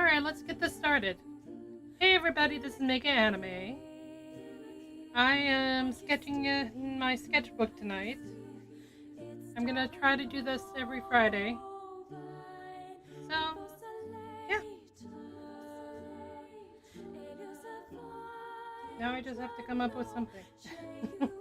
Alright, let's get this started. Hey everybody, this is Mega Anime. I am sketching in my sketchbook tonight. I'm gonna try to do this every Friday. So, yeah. Now I just have to come up with something. Let's see.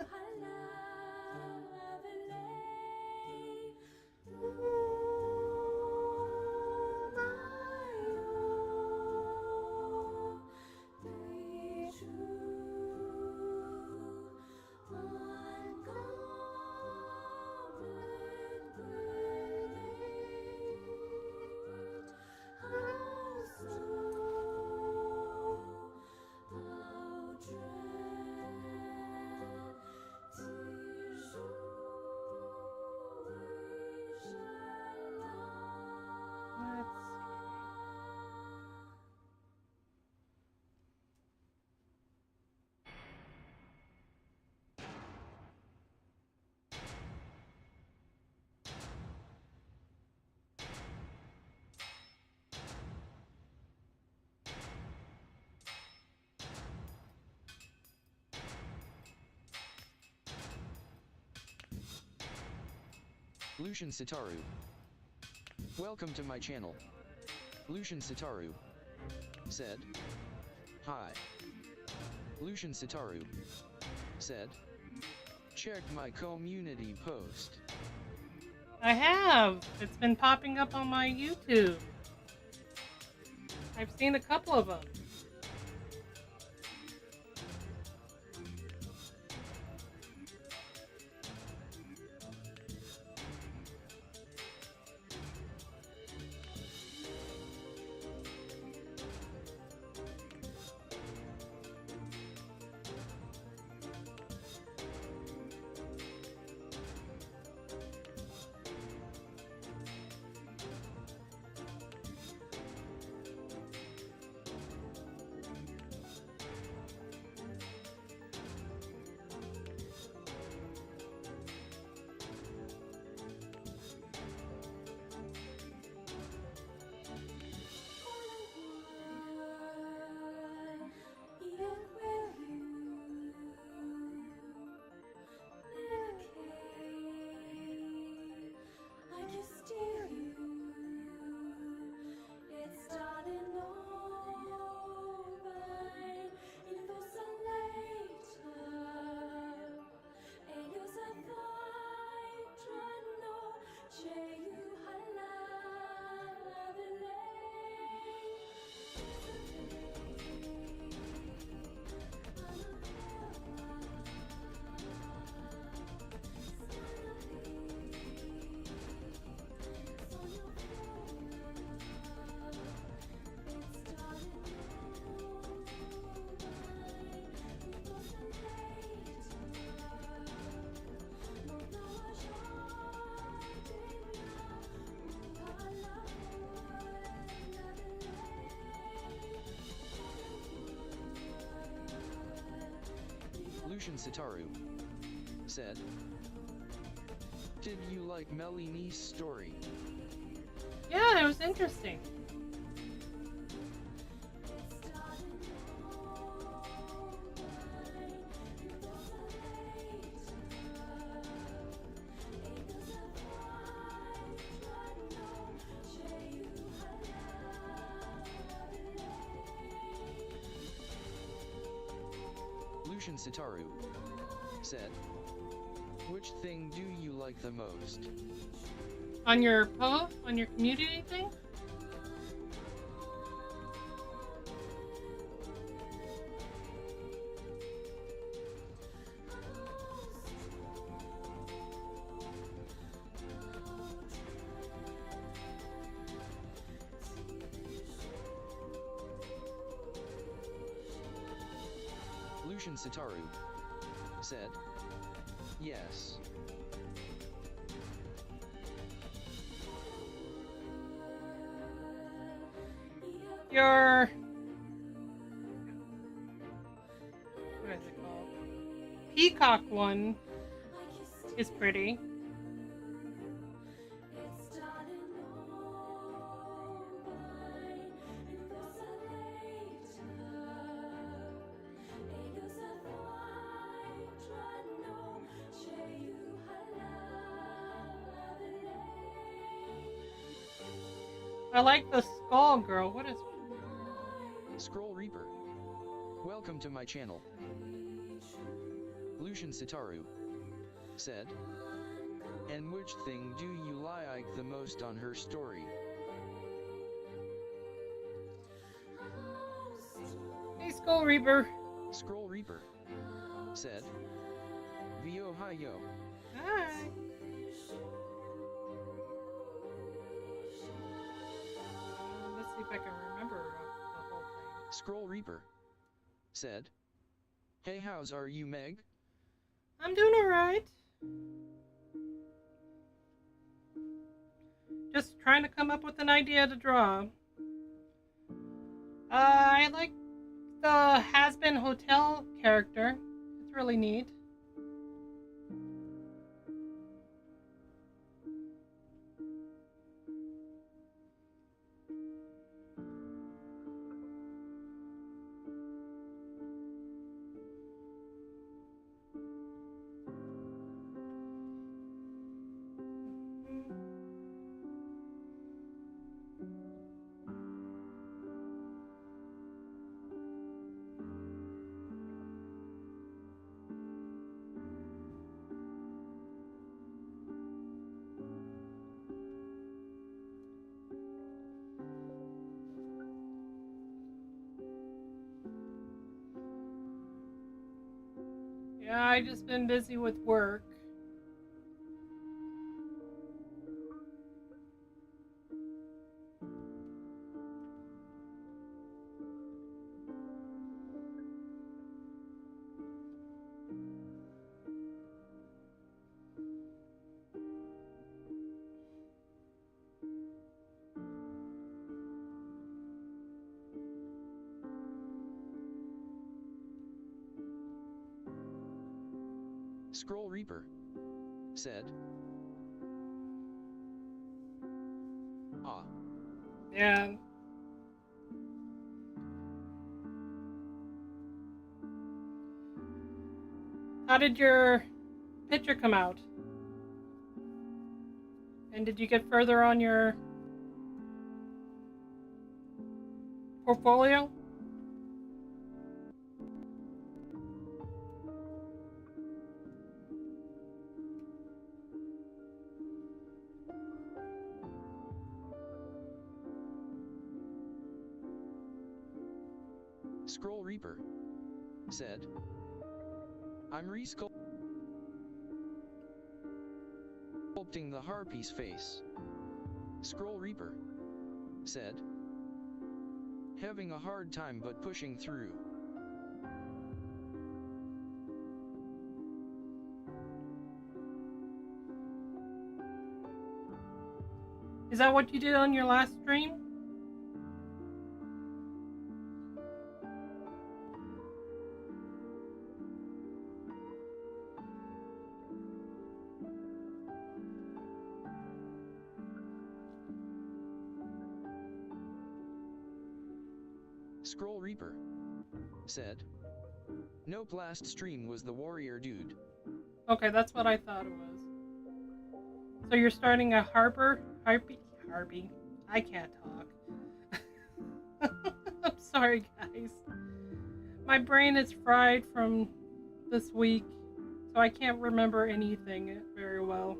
Lucian Sitaru. Welcome to my channel. Lucian Sitaru said, "Hi." Lucian Sitaru said, "Check my community post." I have! It's been popping up on my YouTube. I've seen a couple of them. Lucian Sitaru said, "Did you like Melini's story?" Yeah, it was interesting. Lucian Sitaru said, "Which thing do you like the most?" On your post? On your community thing? Lucian Sitaru said, "Yes." Your... what is it called? Peacock one is pretty. I like the skull girl. What is... Scroll Reaper. Welcome to my channel. Lucian Sitaru said, and which thing do you like the most on her story? Hey, Skull Reaper. Scroll Reaper said, Vio hi yo. Hi. Let's see if I can remember the whole thing. Scroll Reaper said, hey, how's are you, Meg? I'm doing alright. Just trying to come up with an idea to draw. I like the Has-Been Hotel character. It's really neat. Yeah, I've just been busy with work. Scroll Reaper said, ah. Yeah. How did your picture come out? And did you get further on your portfolio? Scroll Reaper said, I'm resculpting the harpy's face. Scroll Reaper said, having a hard time but pushing through. Is that what you did on your last stream? Scroll Reaper said, nope, last stream was the warrior dude. Okay, that's what I thought it was. So you're starting a harpy? I can't talk. I'm sorry, guys. My brain is fried from this week, so I can't remember anything very well.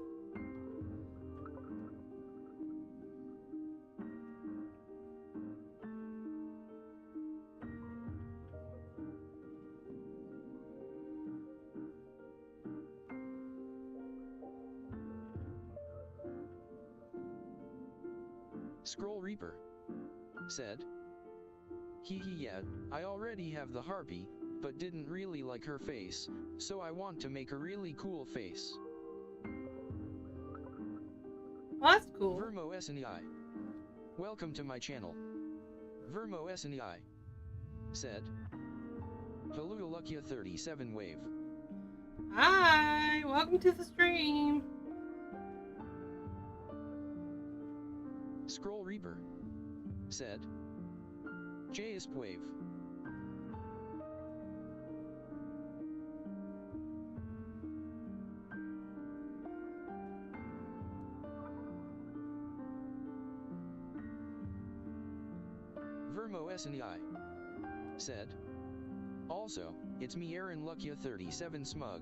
Scroll Reaper said, hee yeah, I already have the harpy, but didn't really like her face, so I want to make a really cool face. Well, that's cool. Vermo SNEI. Welcome to my channel. Vermo SNEI said, Halulukia 37 wave. Hi, welcome to the stream. Scroll Reaper said, JSP wave. Vermo SNEI said. Also, it's me Aaron Luckia 37 Smug.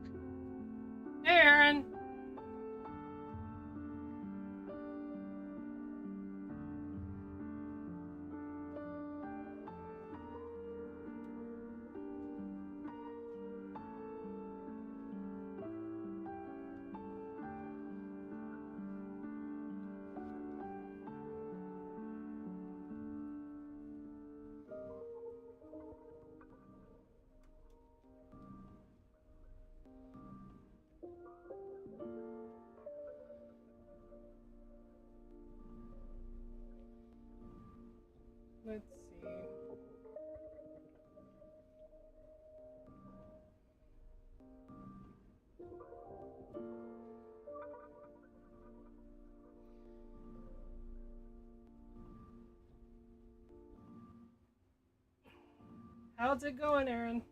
Hey, Aaron. Let's see. How's it going, Aaron?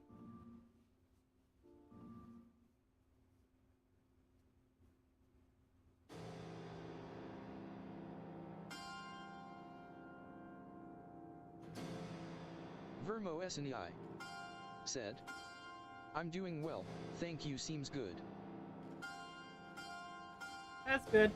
Vermo SNEI said. I'm doing well, thank you, seems good. That's good.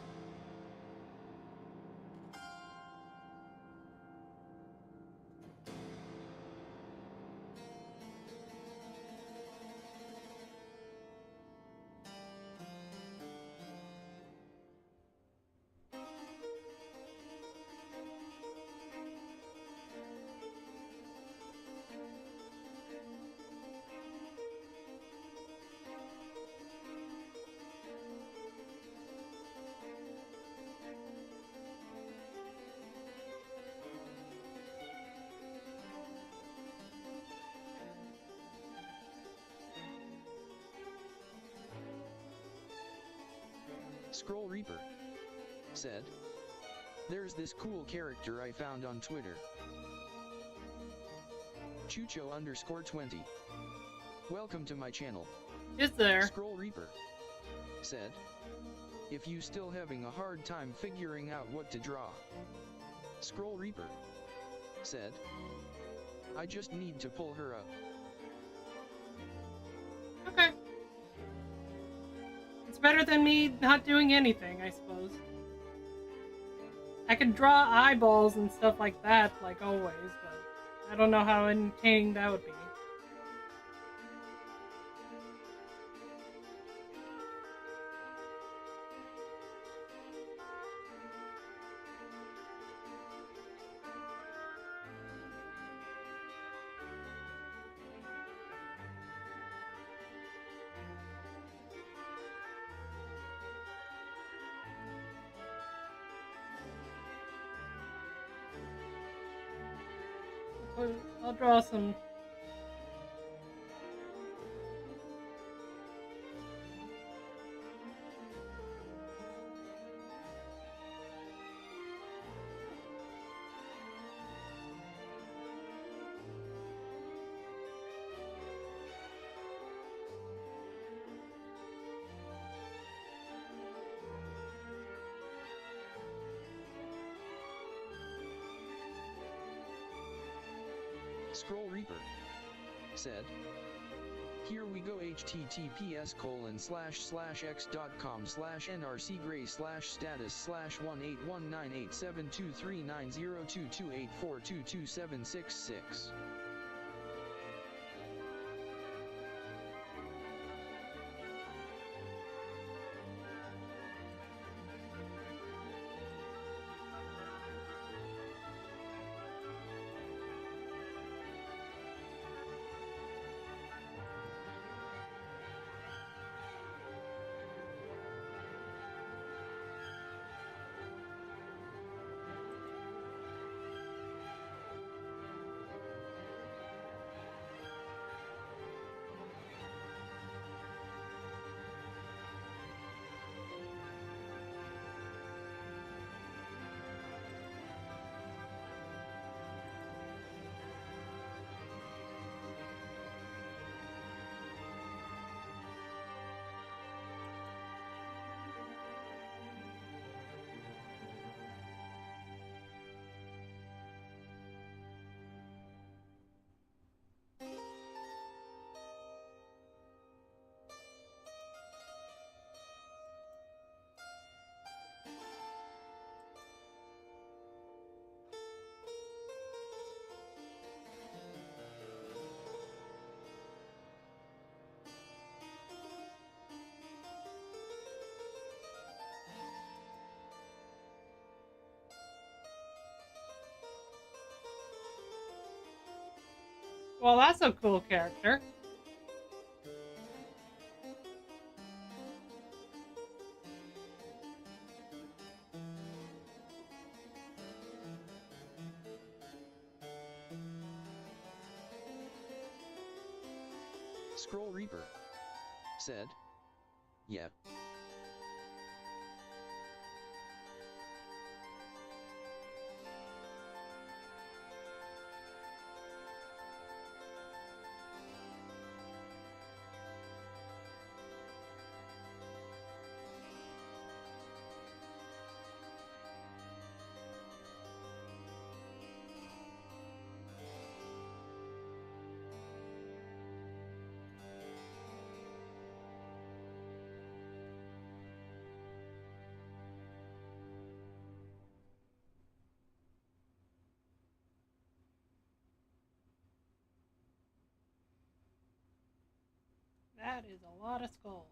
Scroll Reaper said. There's this cool character I found on Twitter. Chucho_20. Welcome to my channel. Is there? Scroll Reaper said. If you still having a hard time figuring out what to draw. Scroll Reaper said. I just need to pull her up. Okay. It's better than me not doing anything, I suppose. I can draw eyeballs and stuff like that, like always, but I don't know how entertaining that would be. I'll draw some. Scroll Reaper said. Here we go, https://x.com/nrcgray/status/1819872390228422766. Well, that's a cool character. Scroll Reaper said, "Yeah." That is a lot of skulls.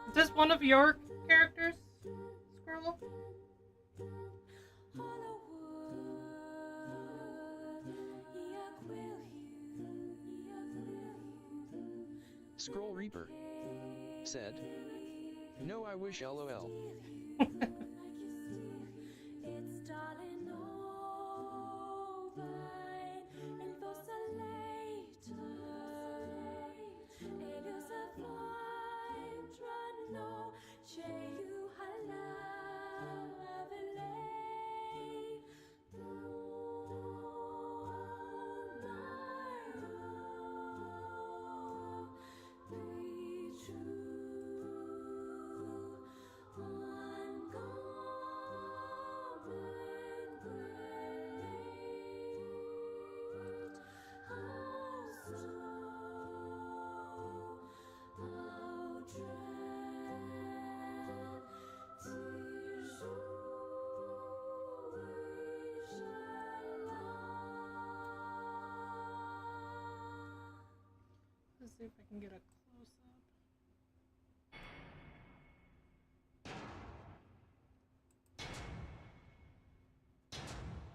Is this one of your characters, Squirrel? Scroll Reaper said, "No, I wish LOL." Let's see if I can get a close up.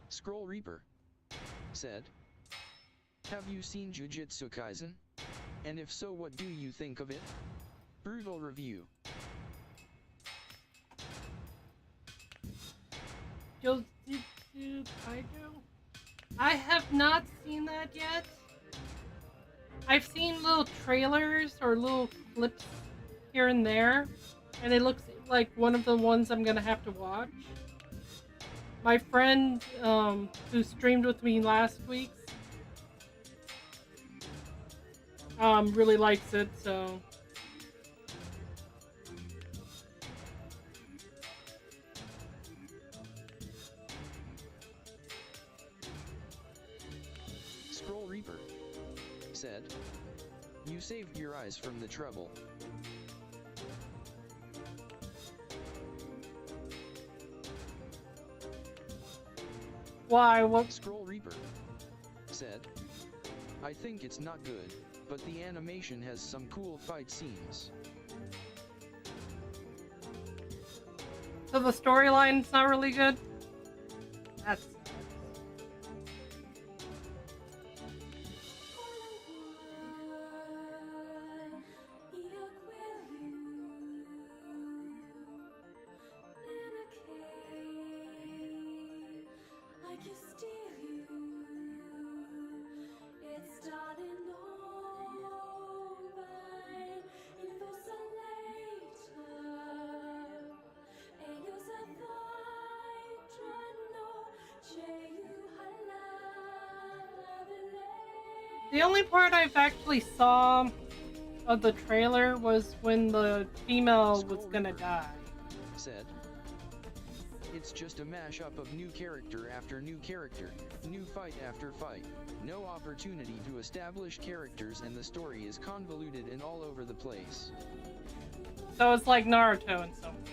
Scroll Reaper said, "Have you seen Jujutsu Kaisen? And if so, what do you think of it? Brutal review." Jujutsu Kaiju? I have not seen that yet. I've seen little trailers or little clips here and there, and it looks like one of the ones I'm gonna have to watch. My friend who streamed with me last week really likes it, so Scroll Reaper said, "You saved your eyes from the trouble." why? What? Scroll Reaper said, "I think it's not good, but the animation has some cool fight scenes." So the storyline's not really good. That's the only part I've actually saw of the trailer was when the female was Scroll gonna Reaper die. said, "It's just a mashup of new character after new character, new fight after fight, no opportunity to establish characters, and the story is convoluted and all over the place." So it's like Naruto in some ways.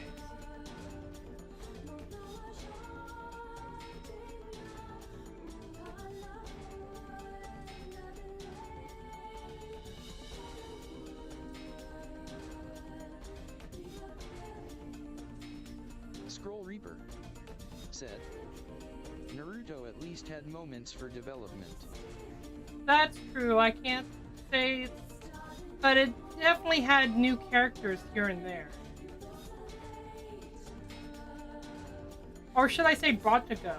Scroll Reaper said, "Naruto at least had moments for development." That's true. I can't say, but it definitely had new characters here and there. Or should I say brought to go?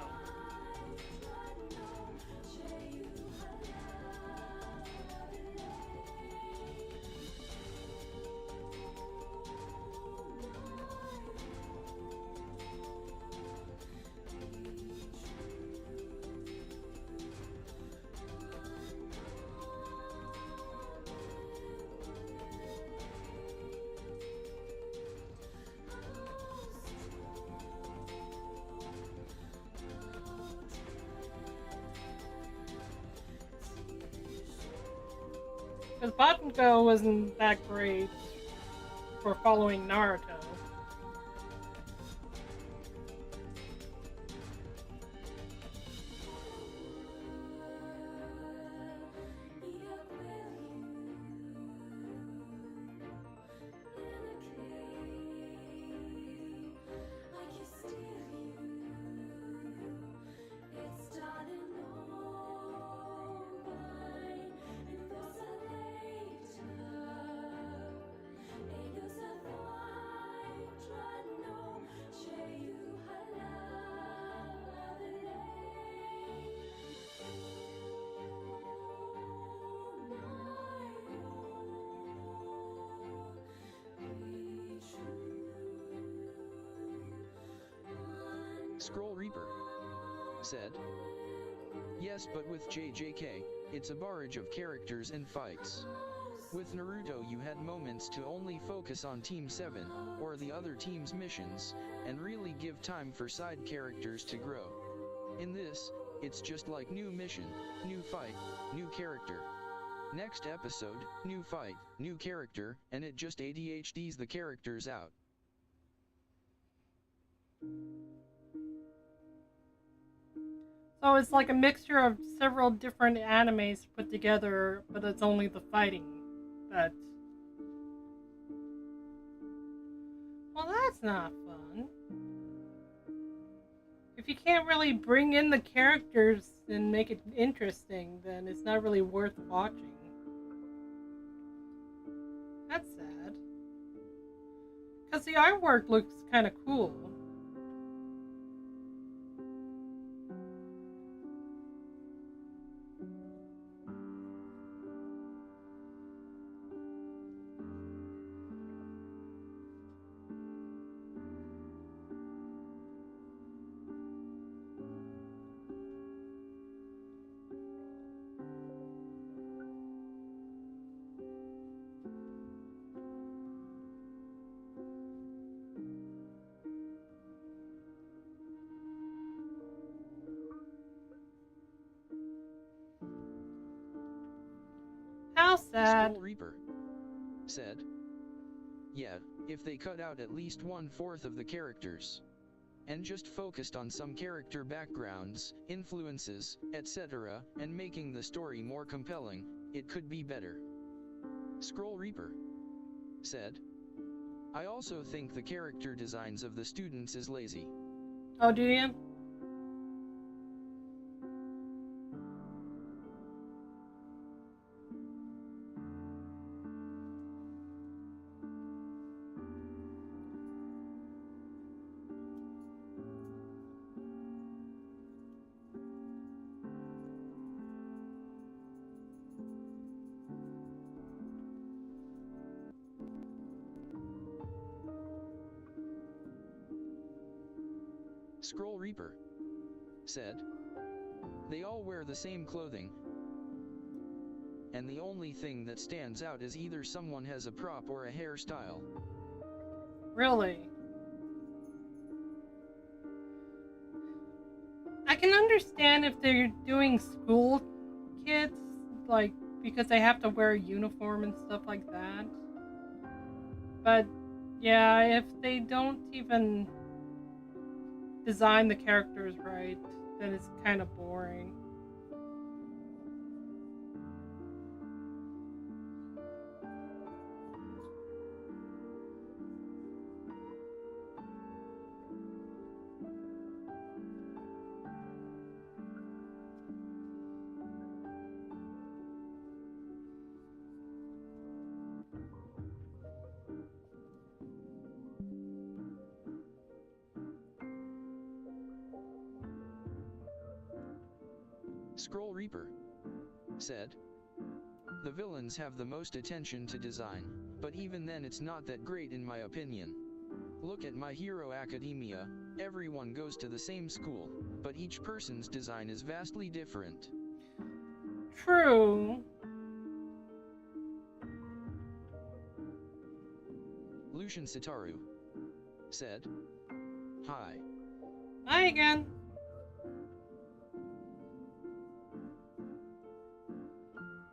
Because Bot and Go wasn't that great for following Naruto. Scroll Reaper said, "Yes, but with JJK, it's a barrage of characters and fights. With Naruto you had moments to only focus on Team 7, or the other team's missions, and really give time for side characters to grow. In this, it's just like new mission, new fight, new character. Next episode, new fight, new character, and it just ADHDs the characters out." So it's like a mixture of several different animes put together, but it's only the fighting that. Well, that's not fun. If you can't really bring in the characters and make it interesting, then it's not really worth watching. That's sad. Because the artwork looks kind of cool. How sad. Scroll Reaper said. Yeah, if they cut out at least 1/4 of the characters and just focused on some character backgrounds, influences, etc., and making the story more compelling, it could be better. Scroll Reaper said. I also think the character designs of the students is lazy. Oh, do you? Scroll Reaper said. They all wear the same clothing, and the only thing that stands out is either someone has a prop or a hairstyle. Really? I can understand if they're doing school kids, like, because they have to wear a uniform and stuff like that. But, yeah, if they don't even design the characters right, then it's kind of boring. Scroll Reaper said. The villains have the most attention to design, but even then it's not that great in my opinion. Look at My Hero Academia, everyone goes to the same school, but each person's design is vastly different. True. Lucian Sitaru said. Hi. Hi again.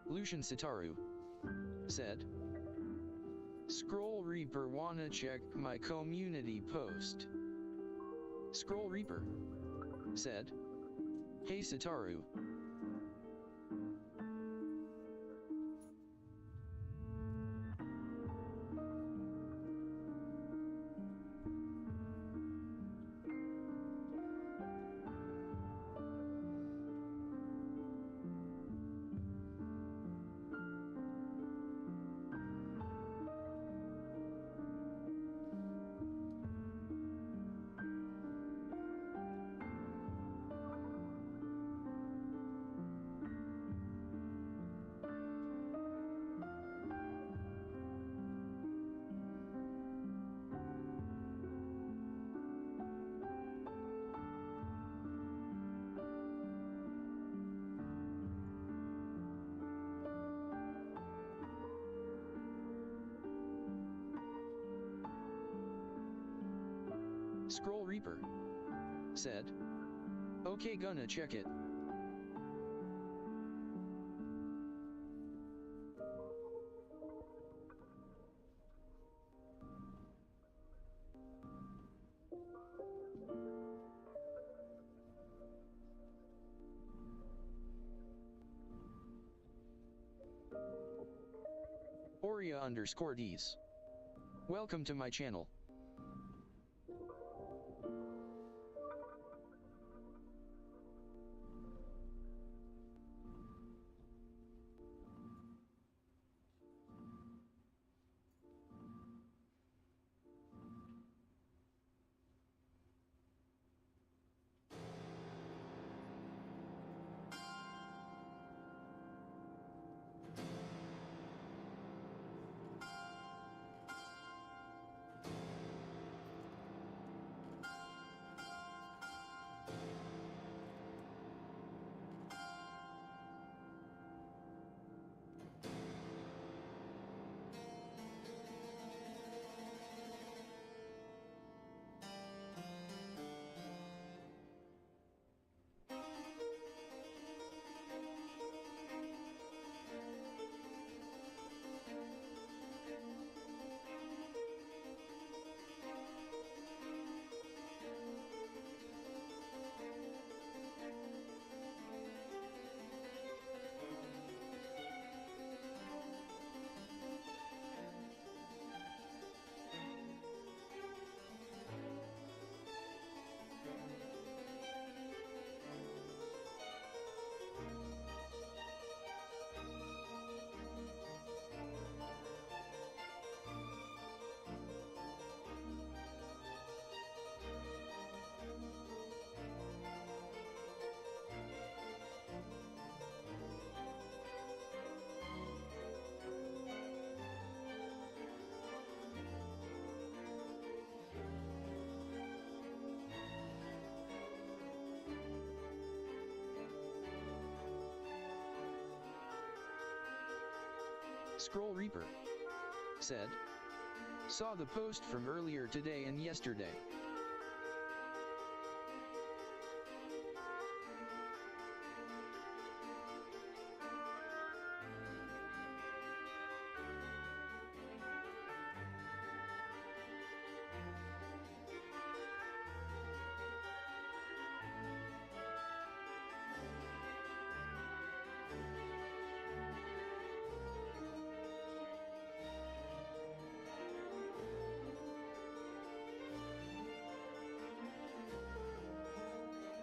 Lucian Sitaru said. Scroll Reaper wanna check my community post. Scroll Reaper said. Hey Sitaru. Scroll Reaper said. Okay, gonna check it. Oria_Ds. Welcome to my channel. Scroll Reaper said, saw the post from earlier today and yesterday.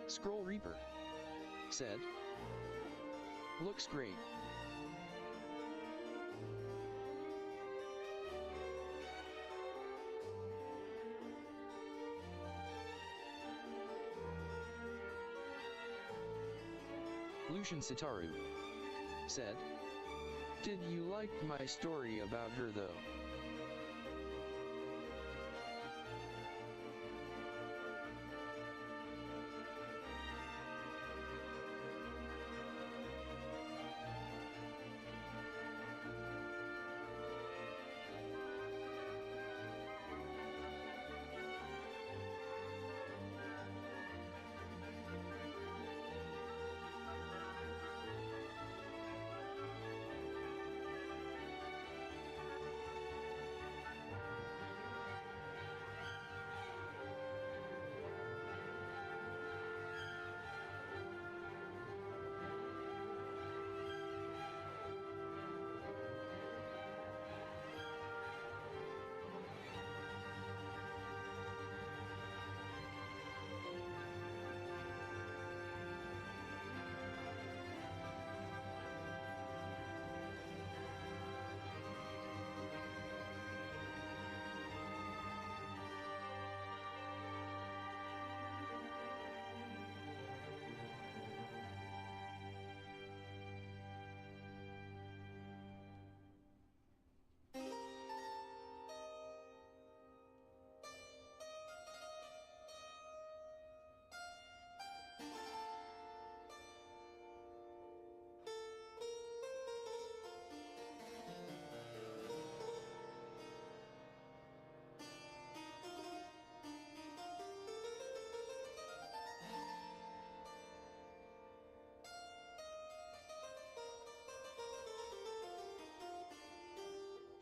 Scroll Reaper said, looks great. Lucian Sitaru said, did you like my story about her though?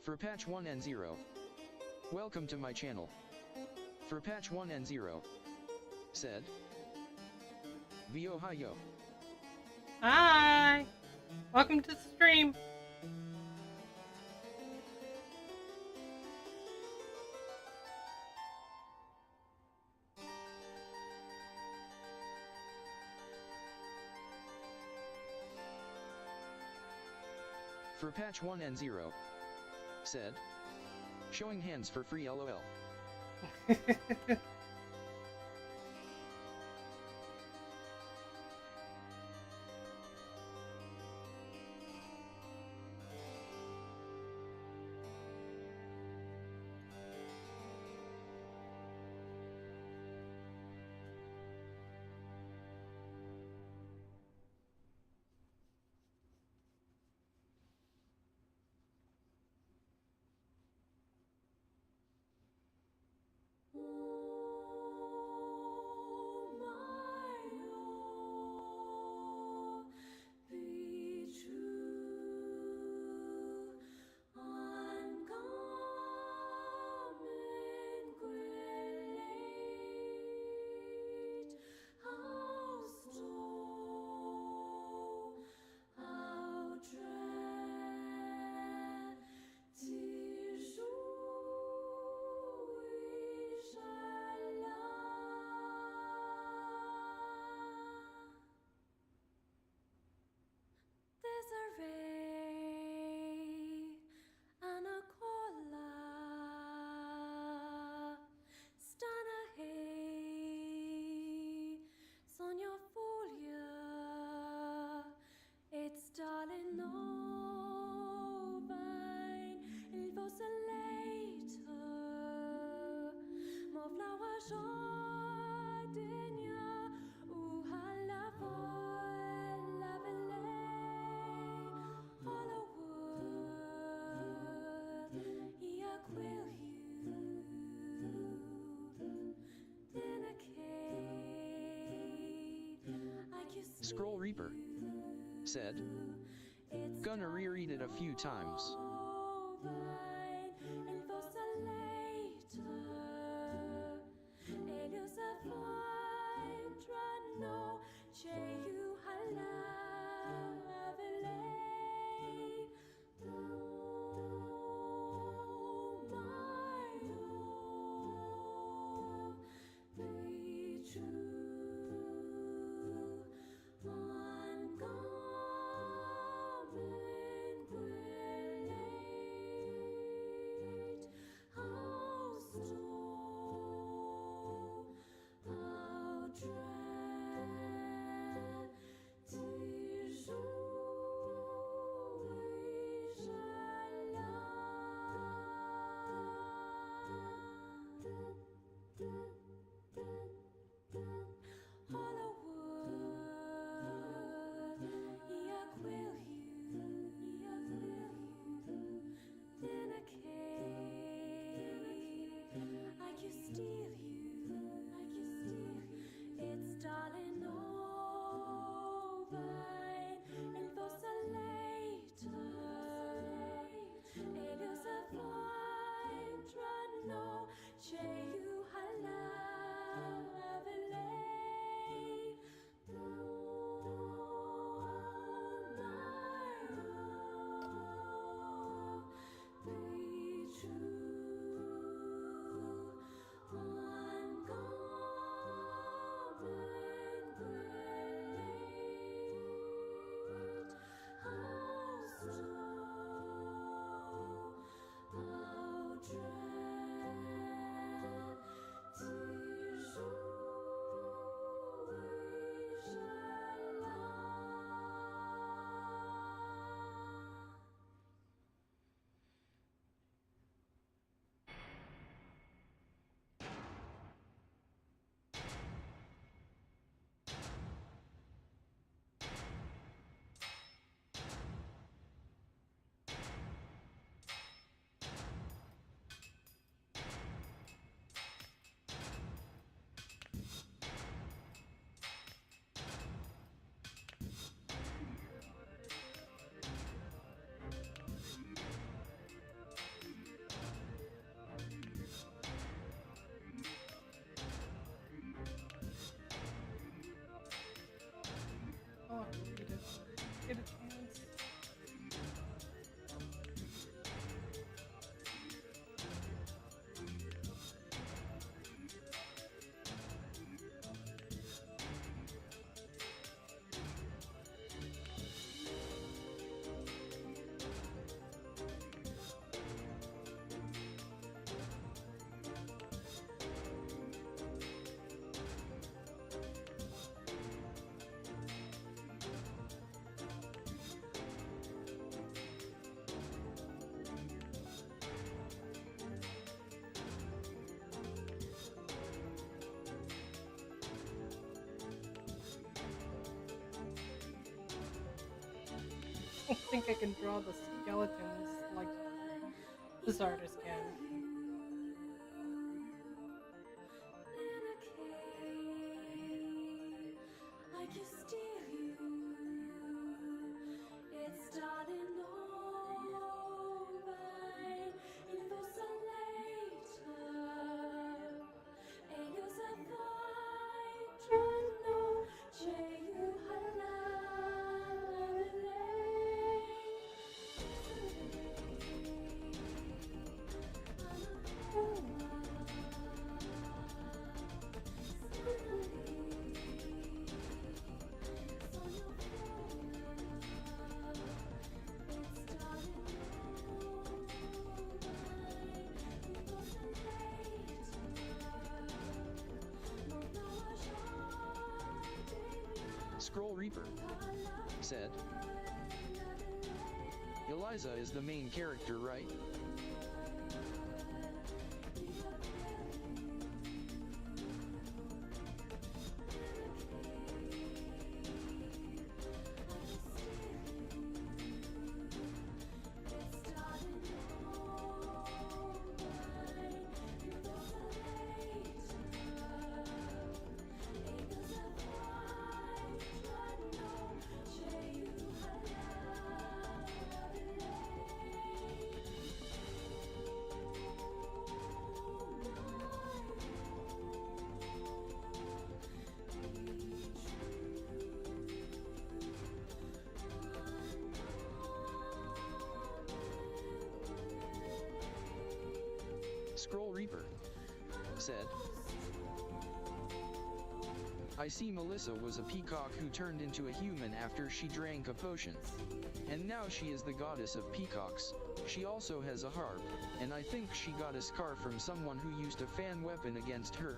For patch 1 and 0. Welcome to my channel. For patch 1 and 0. Said. Vio Hiyo. Hi! Welcome to the stream. For patch 1 and 0. Said. Showing hands for free LOL. Scroll Reaper said. Gonna reread it a few times. I'll have to read it. Get a chance. I don't think I can draw the skeletons like this artist can. Scroll Reaper said. Eliza is the main character, right? Scroll Reaper said. I see Melissa was a peacock who turned into a human after she drank a potion. And now she is the goddess of peacocks. She also has a harp, and I think she got a scar from someone who used a fan weapon against her.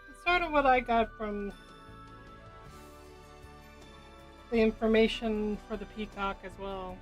It's sort of what I got from the information for the peacock as well.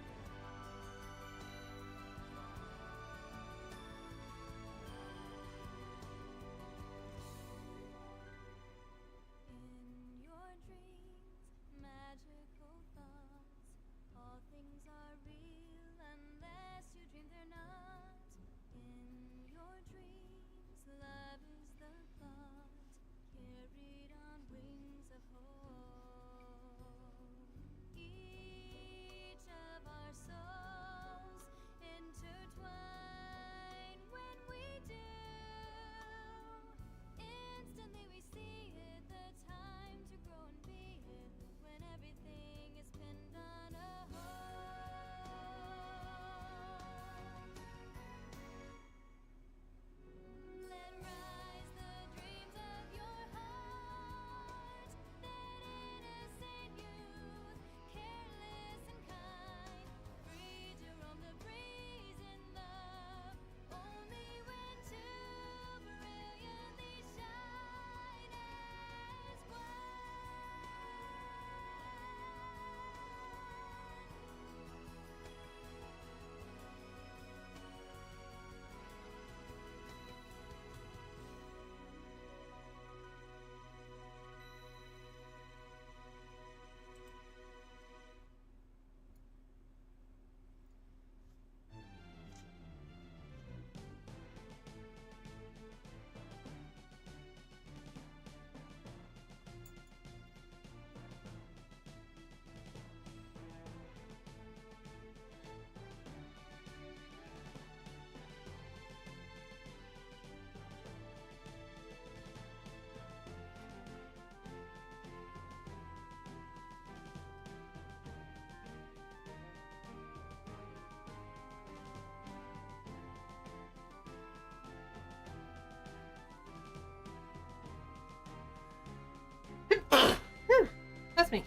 That's me.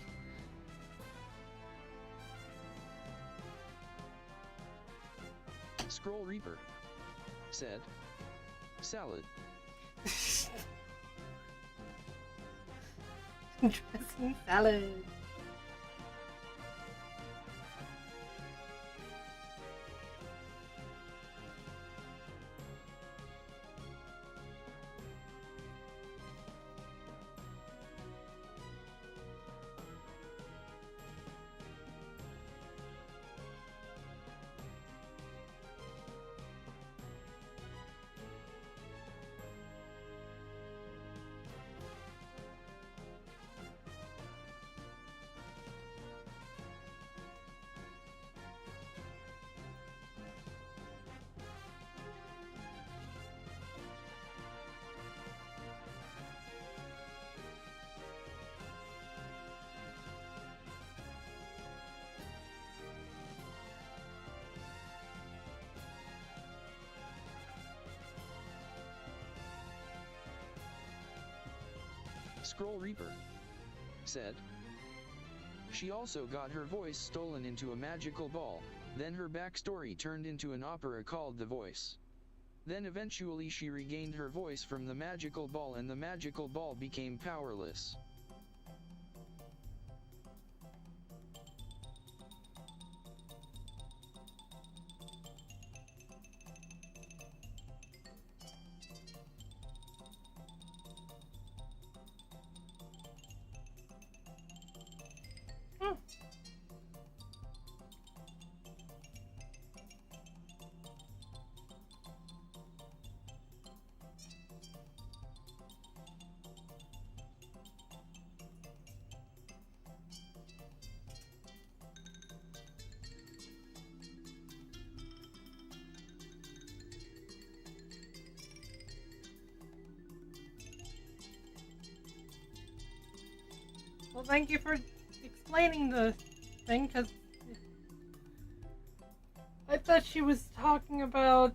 Scroll Reaper said. Salad. Dressing salad. Scroll Reaper said. She also got her voice stolen into a magical ball, then her backstory turned into an opera called The Voice. Then eventually she regained her voice from the magical ball and the magical ball became powerless. Hmm. Well, thank you for explaining the thing, because I thought she was talking about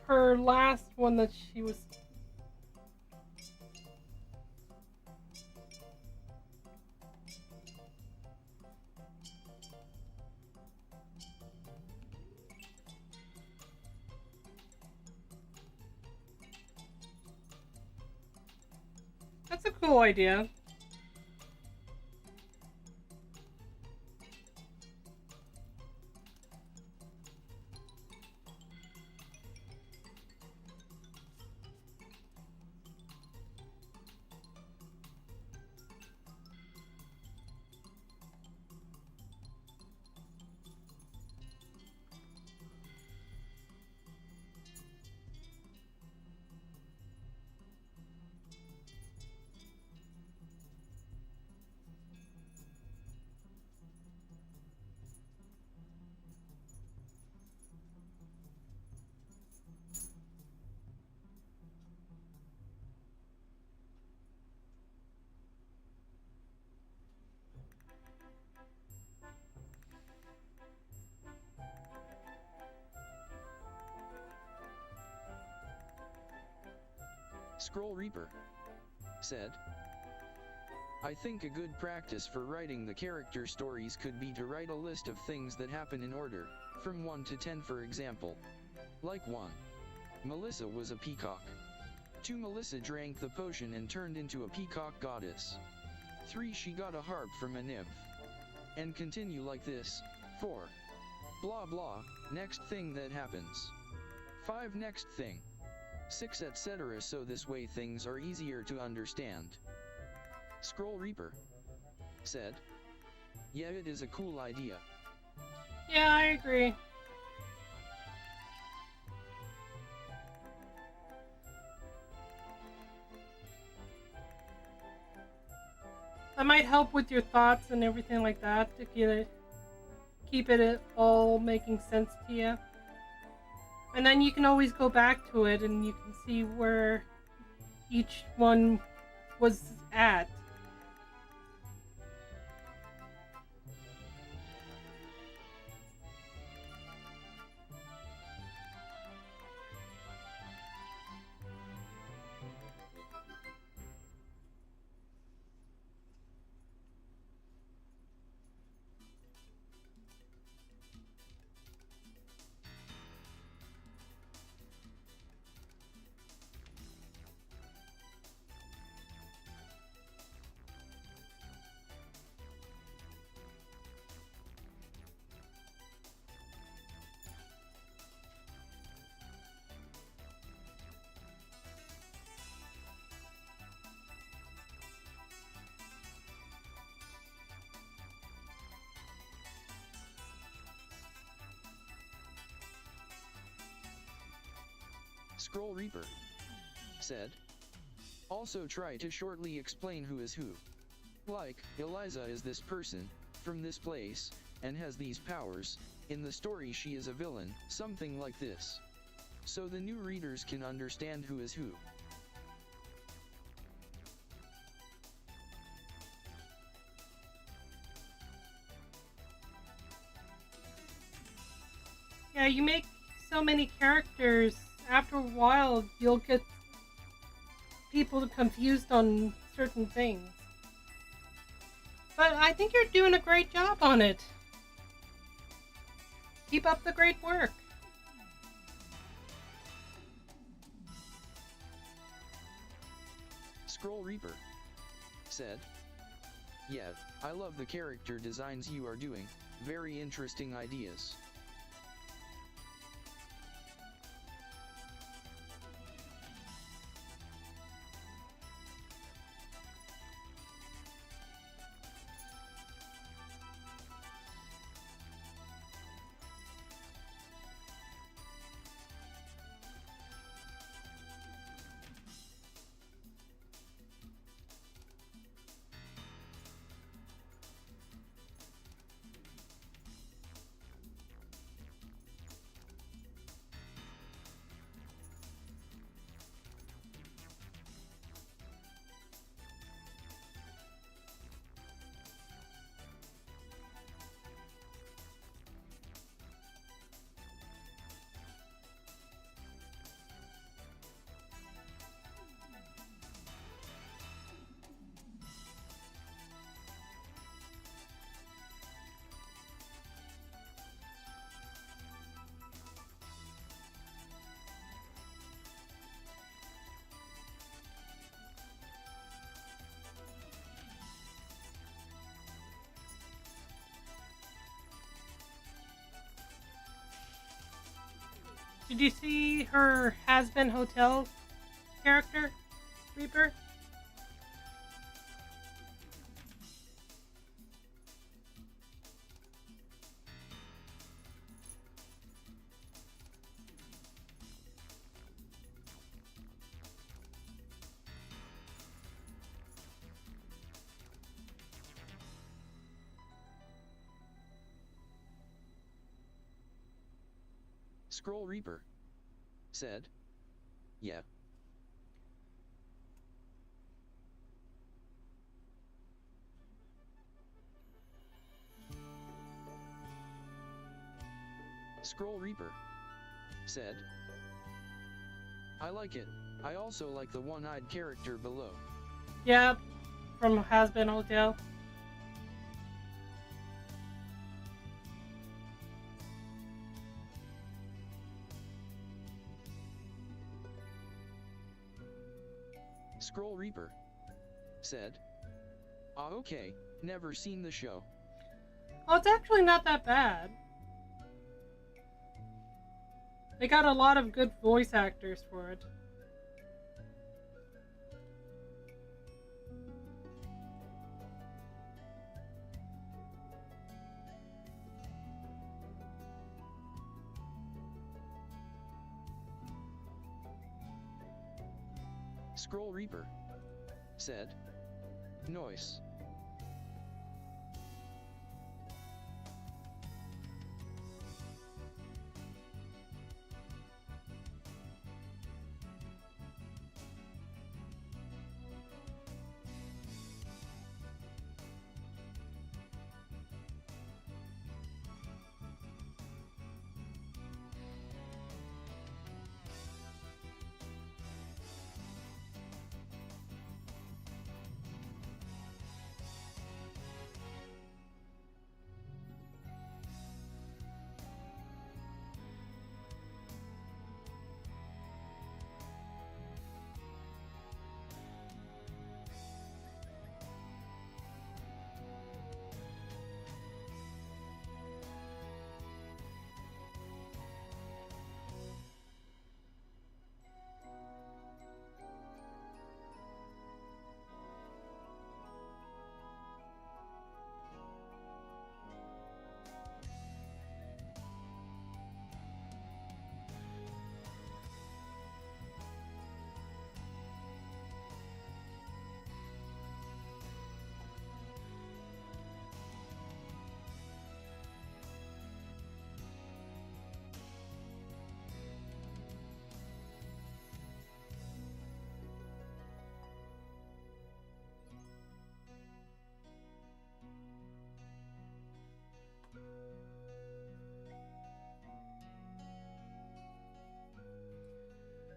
her last one that she was. That's a cool idea. Scroll Reaper said. I think a good practice for writing the character stories could be to write a list of things that happen in order, from 1 to 10 for example. Like 1. Melissa was a peacock. 2. Melissa drank the potion and turned into a peacock goddess. 3. She got a harp from a nymph. And continue like this. 4. Blah blah, next thing that happens. 5. Next thing. 6 etc. So this way things are easier to understand. Scroll Reaper said. Yeah, it is a cool idea. Yeah, I agree. That might help with your thoughts and everything like that to keep it all making sense to you. And then you can always go back to it and you can see where each one was at. Scroll Reaper said. Also try to shortly explain who is who. Like, Eliza is this person, from this place, and has these powers. In the story she is a villain, something like this. So the new readers can understand who is who. Yeah, you make so many characters, after a while you'll get people confused on certain things. But I think you're doing a great job on it. Keep up the great work. Scroll Reaper said, "Yeah, I love the character designs you are doing, very interesting ideas." Did you see her Has-Been Hotel character, Reaper? Scroll Reaper said, "Yeah." Scroll Reaper said, "I like it. I also like the one-eyed character below." Yep, from Has-Been Hotel. Scroll Reaper said, "Ah, okay, never seen the show." Oh, it's actually not that bad. They got a lot of good voice actors for it. Scroll Reaper said, "Noise."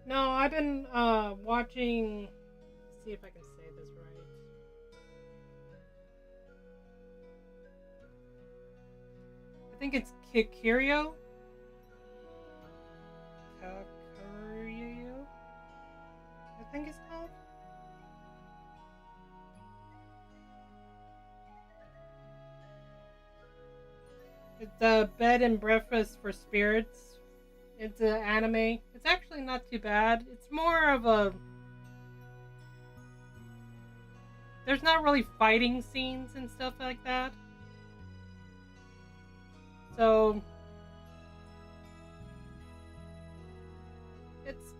No, I've been watching. See if I can say this right. think it's Kikurio. Kikurio, I think it's called. It's a bed and breakfast for spirits. It's an anime. It's actually not too bad. It's more of a. There's not really fighting scenes and stuff like that. So it's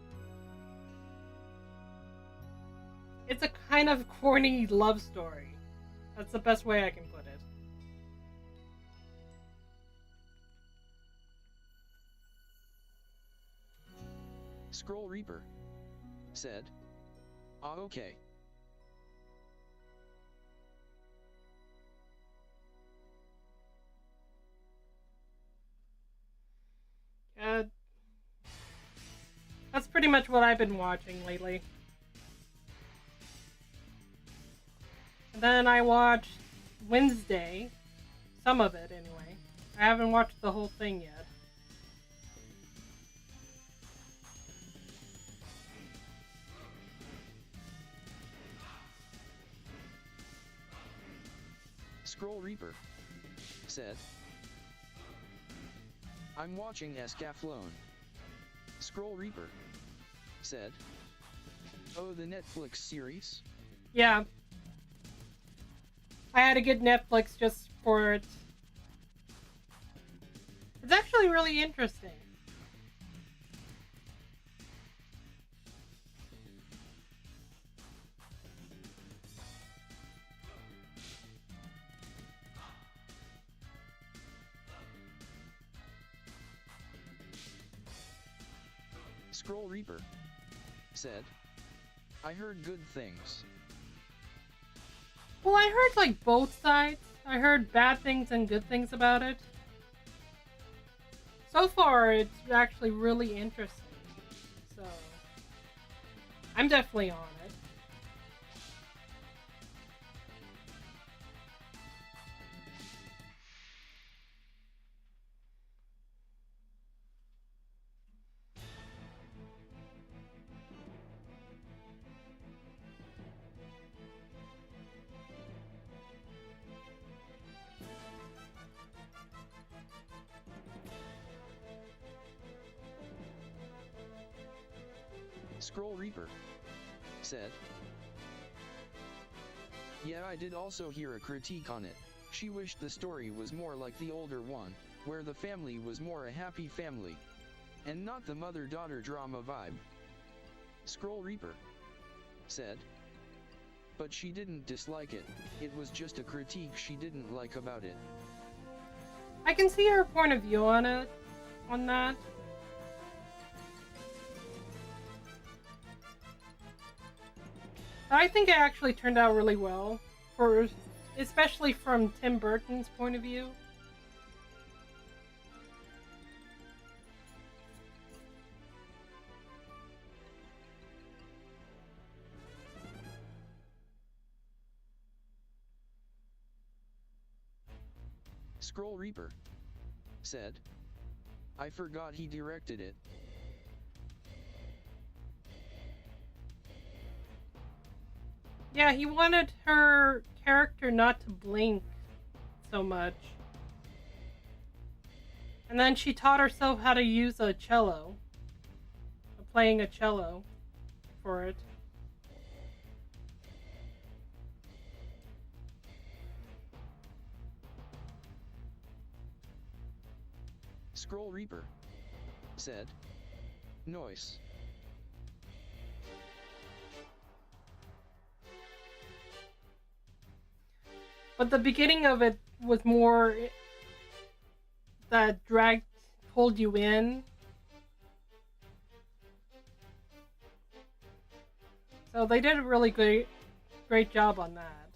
it's a kind of corny love story. That's the best way I can put it. Scroll Reaper said, "Ah, okay." Uh, that's pretty much what I've been watching lately. And then I watched Wednesday, some of it anyway. I haven't watched the whole thing yet. Scroll Reaper said, "I'm watching Escaflowne." Scroll Reaper said, "Oh, the Netflix series?" Yeah. I had to get Netflix just for it. It's actually really interesting. Scroll Reaper said, "I heard good things." Well, I heard like both sides. I heard bad things and good things about it. So far, it's actually really interesting. So, I'm definitely on it. Scroll Reaper said, "Yeah, I did also hear a critique on it. She wished the story was more like the older one, where the family was more a happy family, and not the mother-daughter drama vibe." Scroll Reaper said, "But she didn't dislike it, it was just a critique she didn't like about it." I can see her point of view on it, on that. I think it actually turned out really well, for especially from Tim Burton's point of view. Scroll Reaper said, "I forgot he directed it." Yeah, he wanted her character not to blink so much. And then she taught herself how to use a cello, playing a cello for it. Scroll Reaper said, "Noise." But the beginning of it was more that dragged, pulled you in. So they did a really great job on that.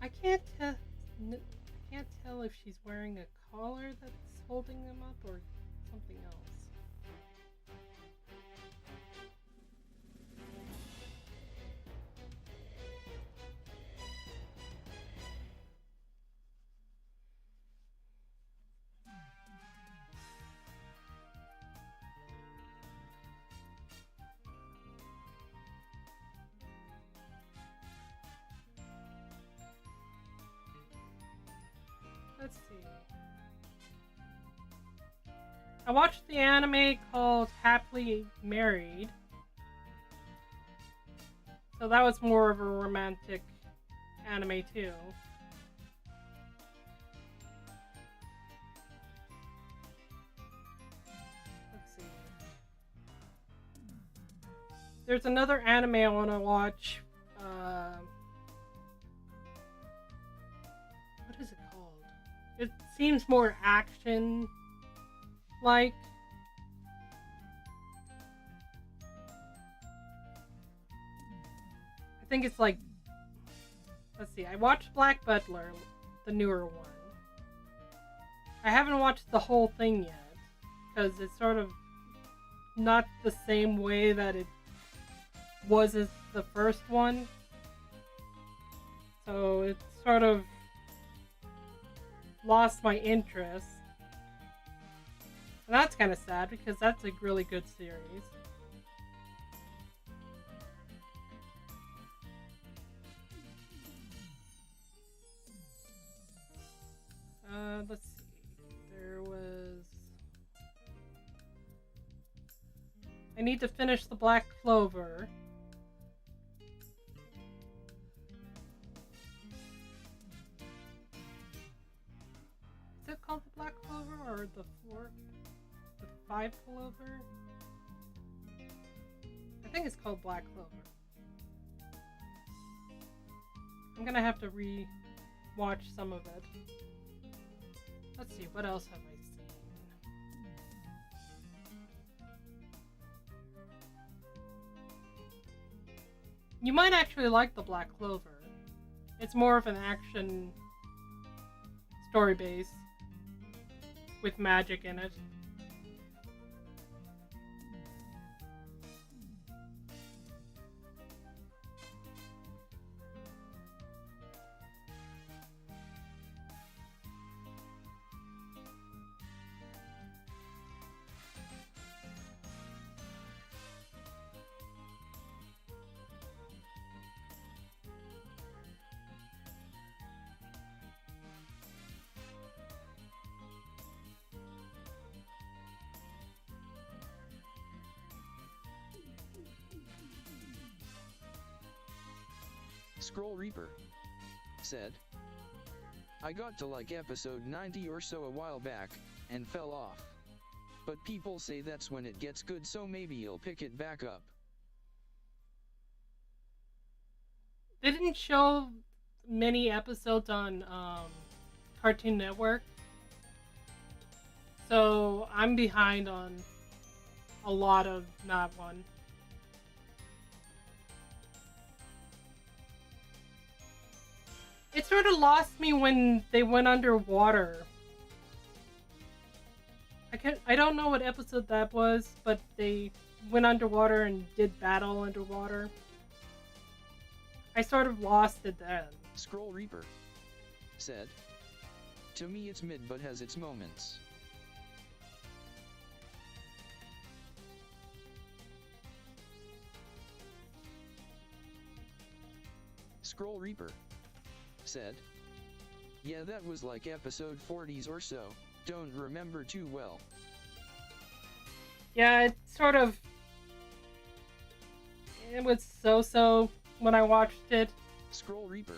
I can't tell if she's wearing a collar that's holding them up or something else. Let's see. I watched the anime called Happily Married. So that was more of a romantic anime too. Let's see. There's another anime I want to watch. What is it called? It seems more action like. I think it's like, let's see, I watched Black Butler, the newer one. I haven't watched the whole thing yet, because it's sort of not the same way that it was as the first one. So it sort of lost my interest. And that's kind of sad, because that's a really good series. Let's see. There was... I need to finish the Black Clover. Is it called the Black Clover or the five clover? I think it's called Black Clover. I'm gonna have to re-watch some of it. Let's see, what else have I seen? You might actually like the Black Clover. It's more of an action story base with magic in it. Scroll Reaper said, I got to like episode 90 or so a while back, and fell off. But people say that's when it gets good, so maybe you'll pick it back up. They didn't show many episodes on Cartoon Network, so I'm behind on a lot of that one. It sort of lost me when they went underwater. I don't know what episode that was, but they went underwater and did battle underwater. I sort of lost it then. Scroll Reaper said, to me it's mid but has its moments. Scroll Reaper said, yeah, that was like episode 40s or so, don't remember too well. Yeah, it was so-so when I watched it. Scroll Reaper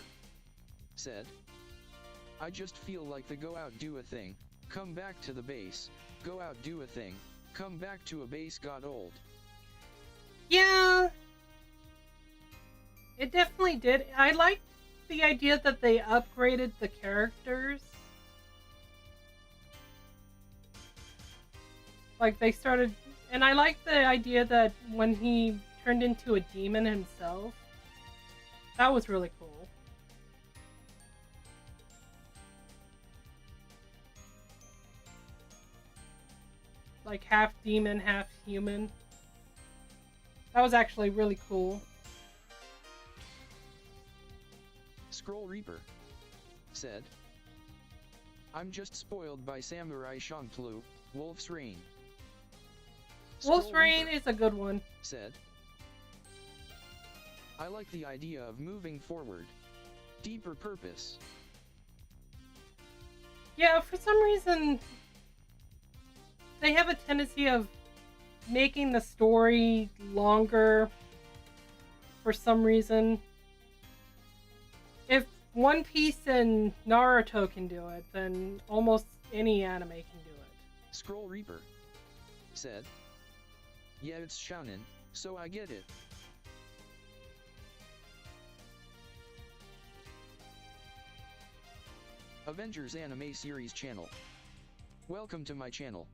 said, I just feel like the go out do a thing, come back to the base, go out do a thing, come back to a base got old. Yeah, it definitely did. I liked the idea that they upgraded the characters. Like they started, and I like the idea that when he turned into a demon himself, that was really cool. Like half demon, half human. That was actually really cool. Scroll Reaper said, I'm just spoiled by Samurai Champloo, Wolf's Rain. Wolf's Rain is a good one. Said, I like the idea of moving forward. Deeper purpose. Yeah, for some reason, they have a tendency of making the story longer for some reason. If One Piece and Naruto can do it, then almost any anime can do it. Scroll Reaper said, "Yeah, it's shounen, so I get it." Avengers Anime Series Channel. Welcome to my channel.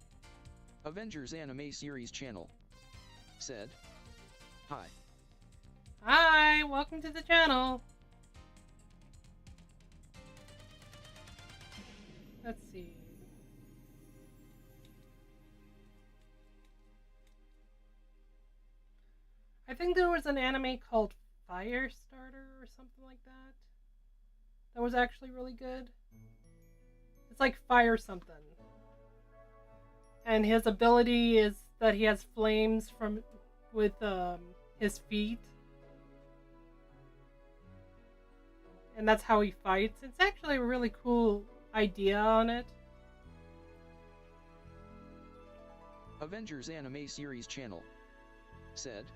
Avengers Anime Series Channel said, "Hi." Hi, welcome to the channel. Let's see. I think there was an anime called Firestarter or something like that. That was actually really good. It's like fire something. And his ability is that he has flames from with his feet. And that's how he fights. It's actually a really cool idea on it. Avengers Anime Series Channel said,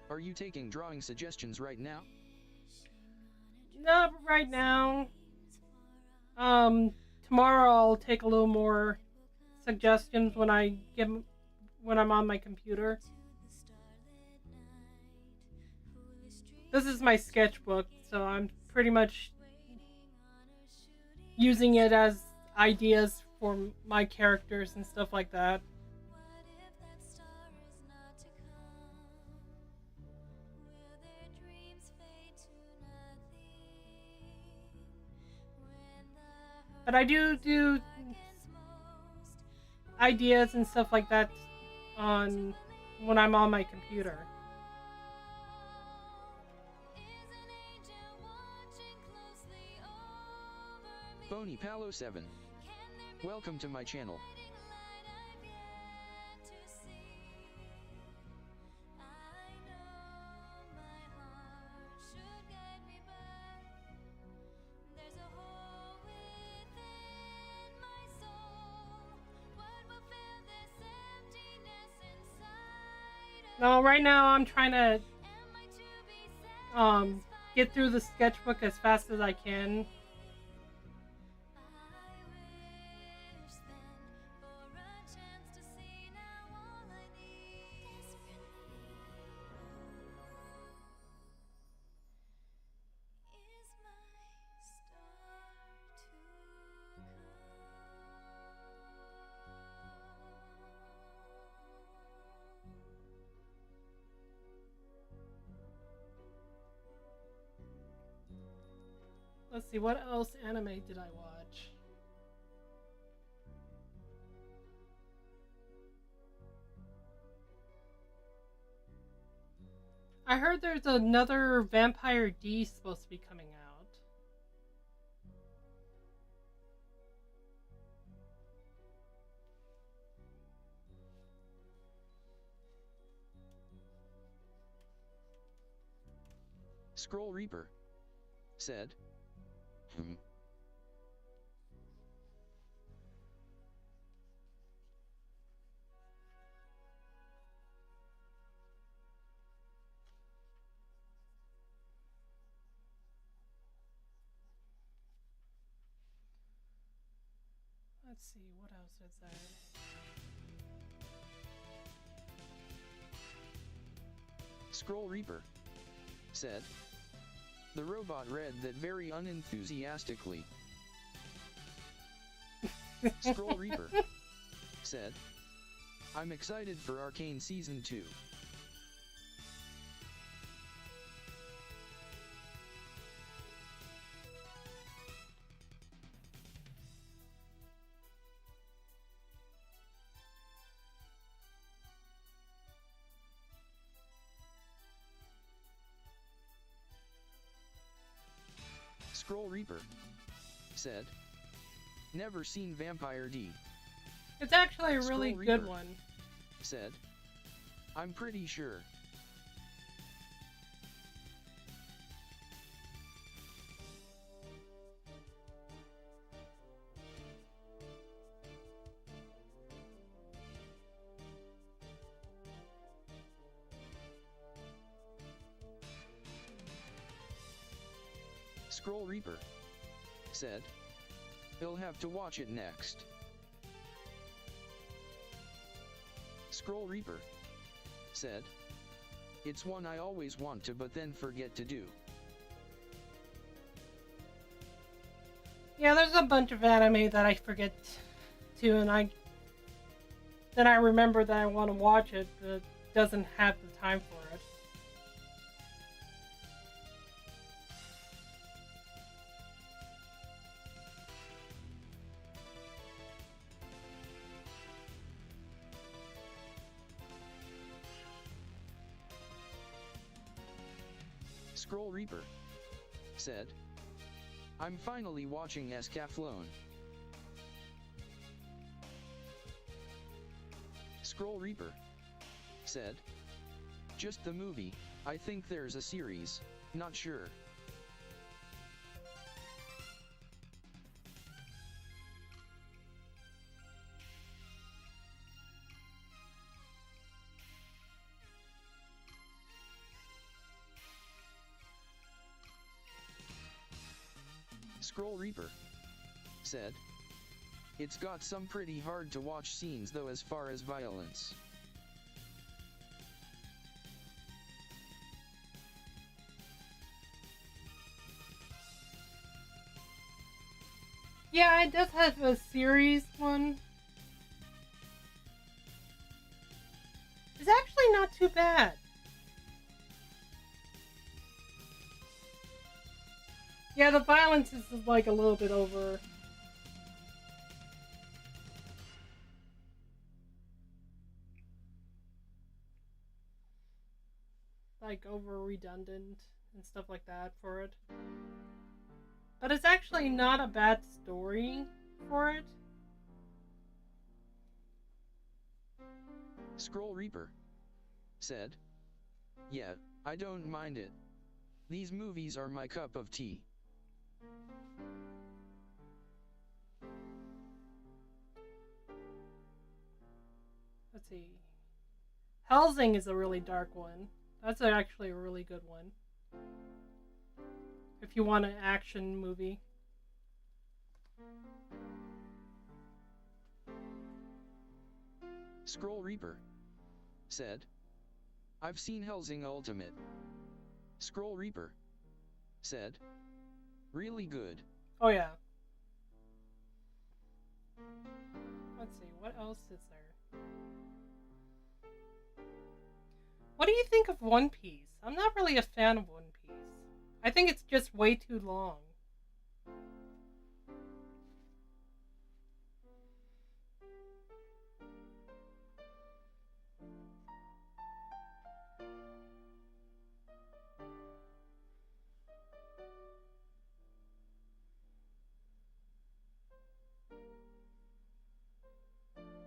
"Are you taking drawing suggestions right now?" Not right now. Tomorrow I'll take a little more suggestions when I'm on my computer. This is my sketchbook, so I'm pretty much using it as ideas for my characters and stuff like that. But I do ideas and stuff like that on when I'm on my computer. Boney Palo 7. Welcome to my channel. No, right now I'm trying to get through the sketchbook as fast as I can. Let's see, what else anime did I watch? I heard there's another Vampire D supposed to be coming out. Scroll Reaper said, Let's see, what else is there? Scroll Reaper said, "The robot read that very unenthusiastically." Scroll Reaper said, "I'm excited for Arcane Season 2. Scroll Reaper said, "Never seen Vampire D." It's actually a really Scroll good Reaper one. said, "I'm pretty sure." Scroll Reaper said, "He'll have to watch it next." Scroll Reaper said, "It's one I always want to but then forget to do." Yeah, there's a bunch of anime that I forget to, and then I remember that I want to watch it, but doesn't have the time for it. Scroll Reaper said, "I'm finally watching Escaflowne." Scroll Reaper said, "Just the movie, I think there's a series, not sure." Scroll Reaper said, "It's got some pretty hard to watch scenes though as far as violence." Yeah, it does have a series one. It's actually not too bad. Yeah, the violence is like a little bit over. Like over redundant and stuff like that for it. But it's actually not a bad story for it. Scroll Reaper said, "Yeah, I don't mind it. These movies are my cup of tea." Let's see. Helsing is a really dark one. That's actually a really good one. If you want an action movie. Scroll Reaper said, "I've seen Helsing Ultimate." Scroll Reaper said, "Really good." Oh yeah. Let's see, what else is there? What do you think of One Piece? I'm not really a fan of One Piece. I think it's just way too long.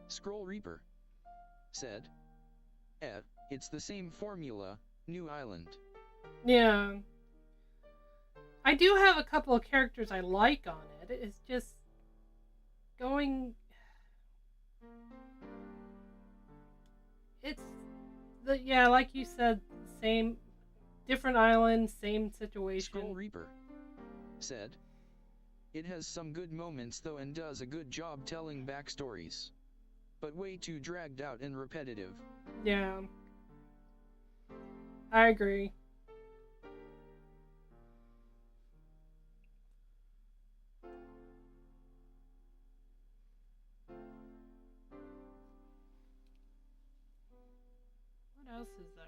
Scroll Reaper said, "It's the same formula, new island." Yeah. I do have a couple of characters I like on it. It's just going. It's yeah, like you said, same, different island, same situation. Scroll Reaper said, "It has some good moments though and does a good job telling backstories. But way too dragged out and repetitive." Yeah. I agree. What else is there?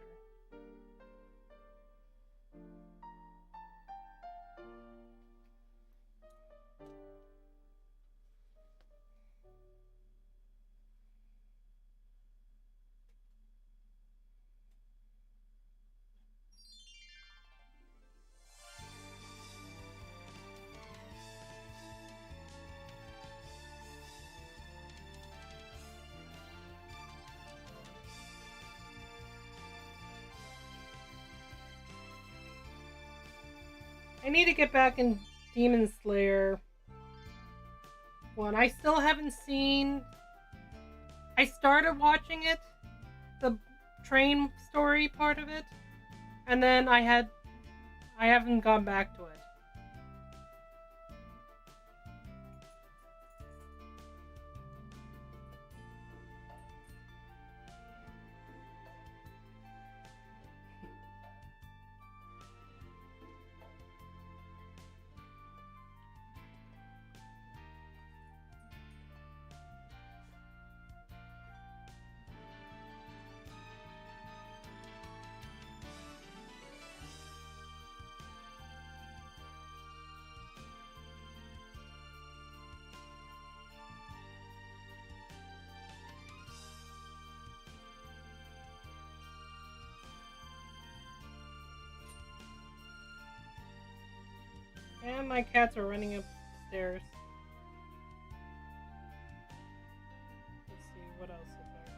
I need to get back in Demon Slayer. One I still haven't seen. I started watching it, the train story part of it, and then I haven't gone back to it. And my cats are running upstairs. Let's see, what else is there?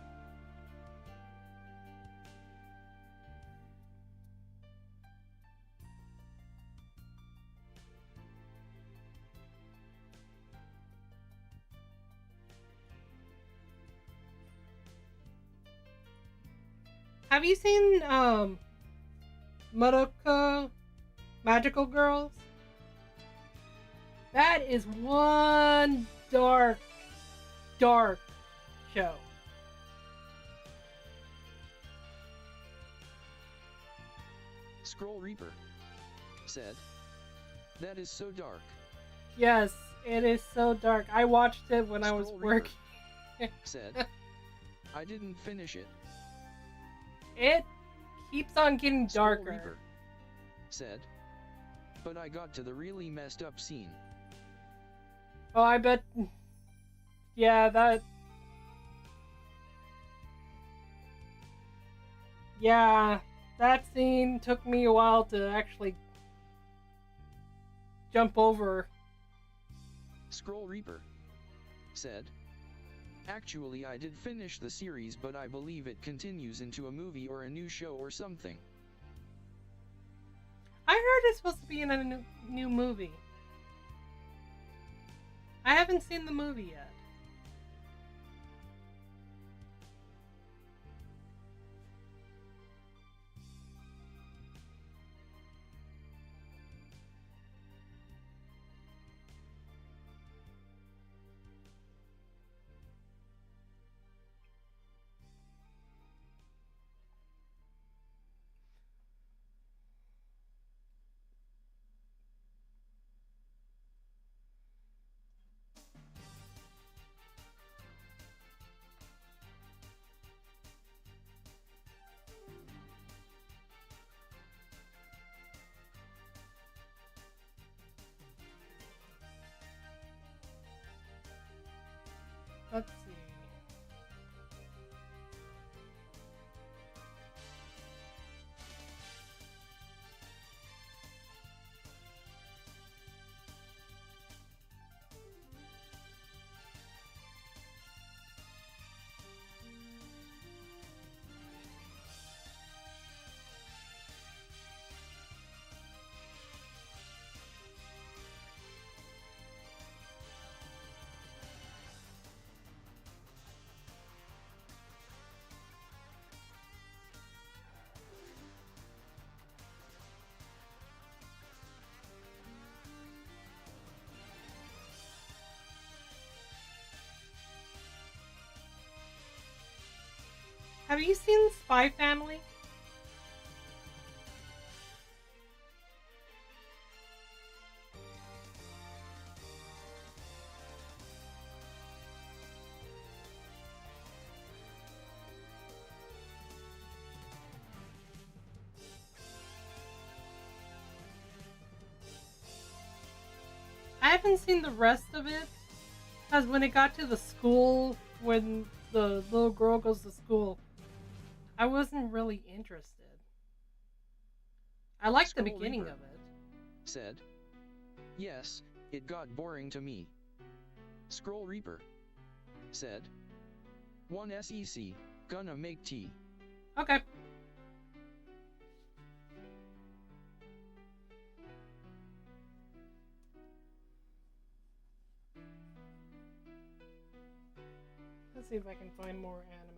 Have you seen Madoka Magical Girls? That is one dark, dark show. Scroll Reaper said, "That is so dark." Yes, it is so dark. I watched it when I was Scroll working. Reaper said, "I didn't finish it." It keeps on getting Scroll darker. Reaper said, "But I got to the really messed up scene." Oh, I bet. Yeah, that. Yeah, that scene took me a while to actually jump over. Scroll Reaper said, "Actually, I did finish the series, but I believe it continues into a movie or a new show or something." I heard it's supposed to be in a new movie. I haven't seen the movie yet. Let's see. Have you seen Spy Family? I haven't seen the rest of it because when it got to the school, when the little girl goes to school, I wasn't really interested. I liked the Scroll beginning Reaper of it. said, "Yes, it got boring to me." Scroll Reaper said, "One SEC, gonna make tea." Okay. Let's see if I can find more anime.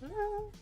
love.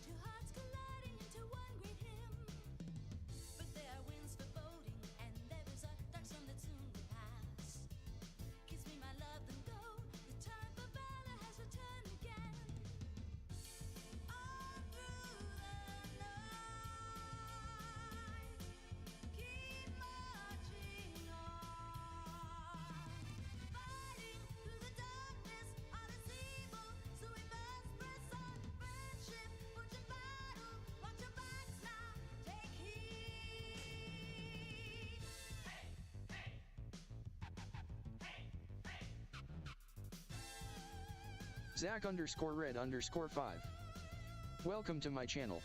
Zach_red_5. Welcome to my channel.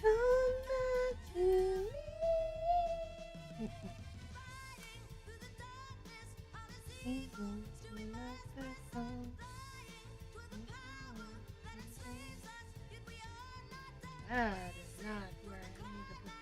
Come back to me. That is not where I need to put that.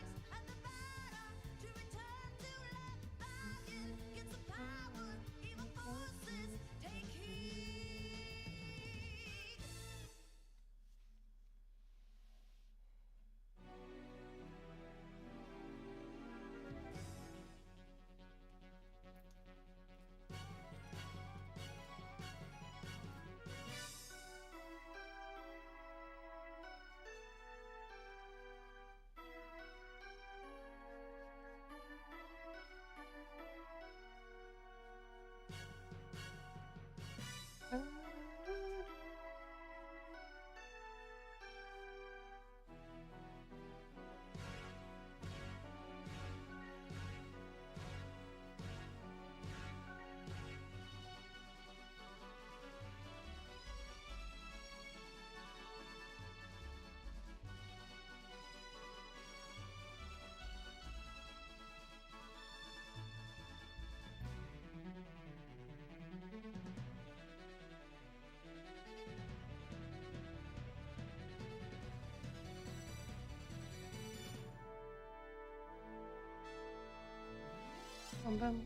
Bum, bum.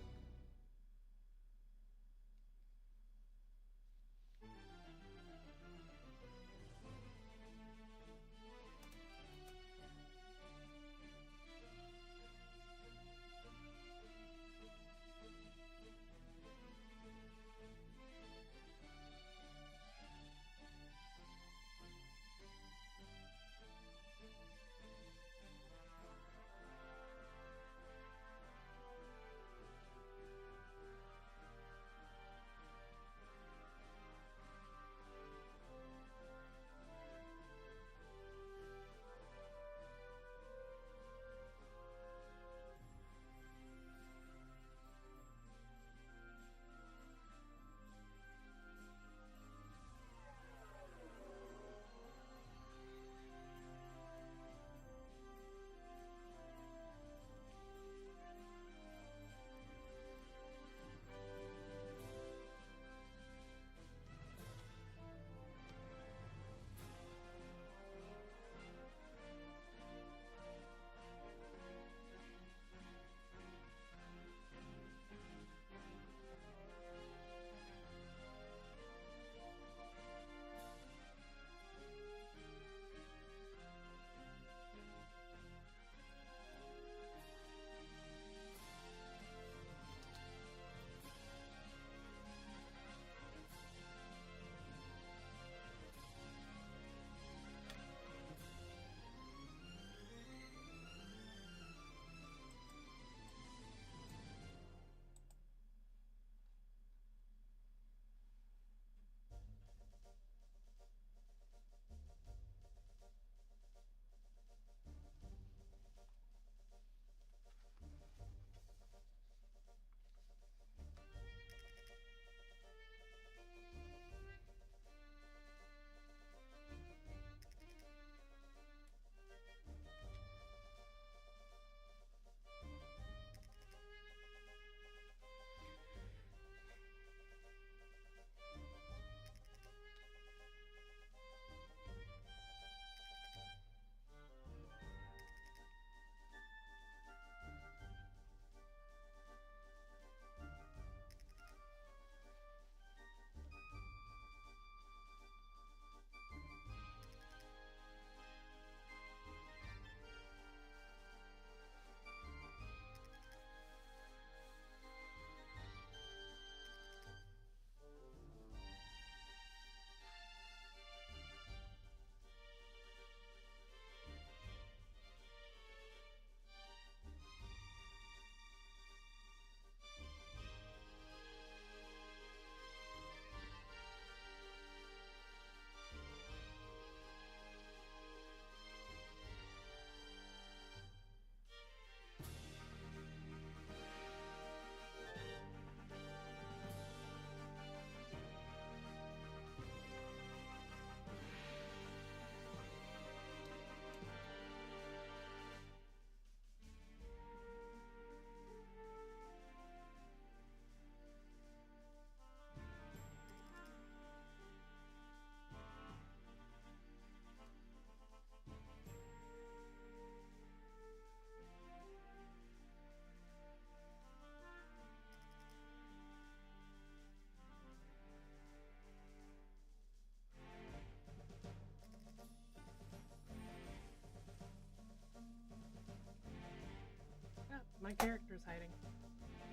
hiding?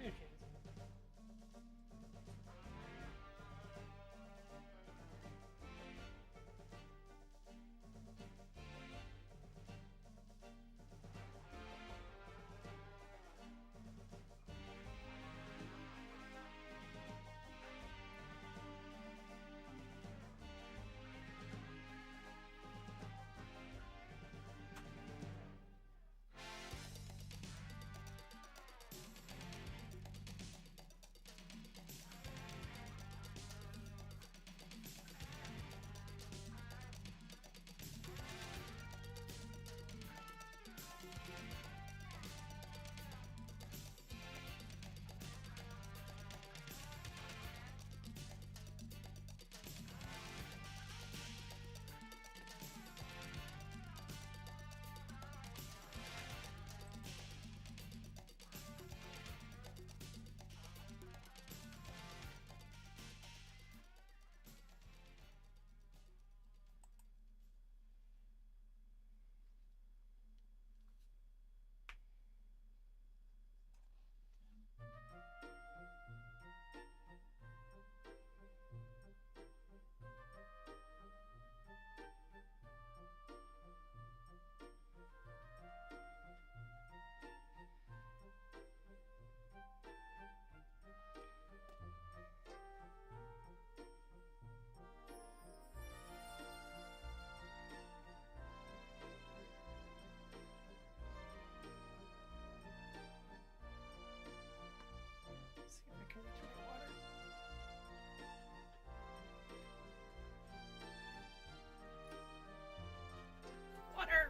There she is. See if I can reach my water. Water!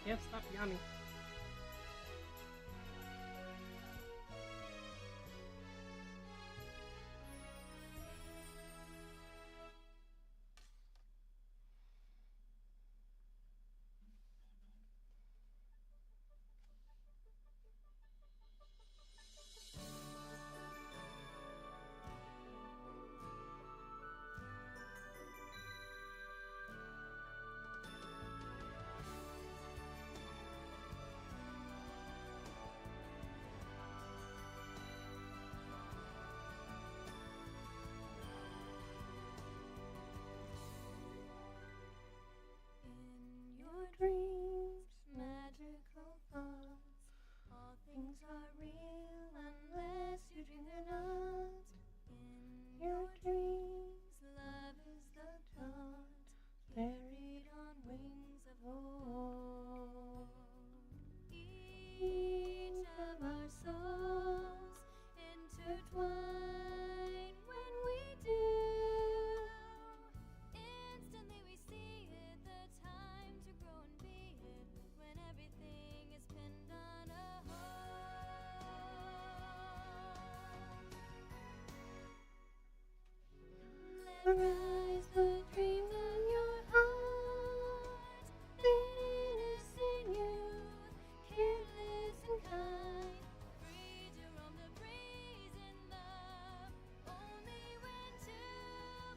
Can't stop yawning. Dreams, magical thoughts, all things are real unless you dream they're not. In your dreams, love is the thought, carried on wings of gold. Each of our souls intertwine when we do. Instantly we see it, the time to grow and be it, when everything is pinned on a hold. Let rise the dream in your heart, the innocent youth, careless and kind, free to roam the breeze in love, only when two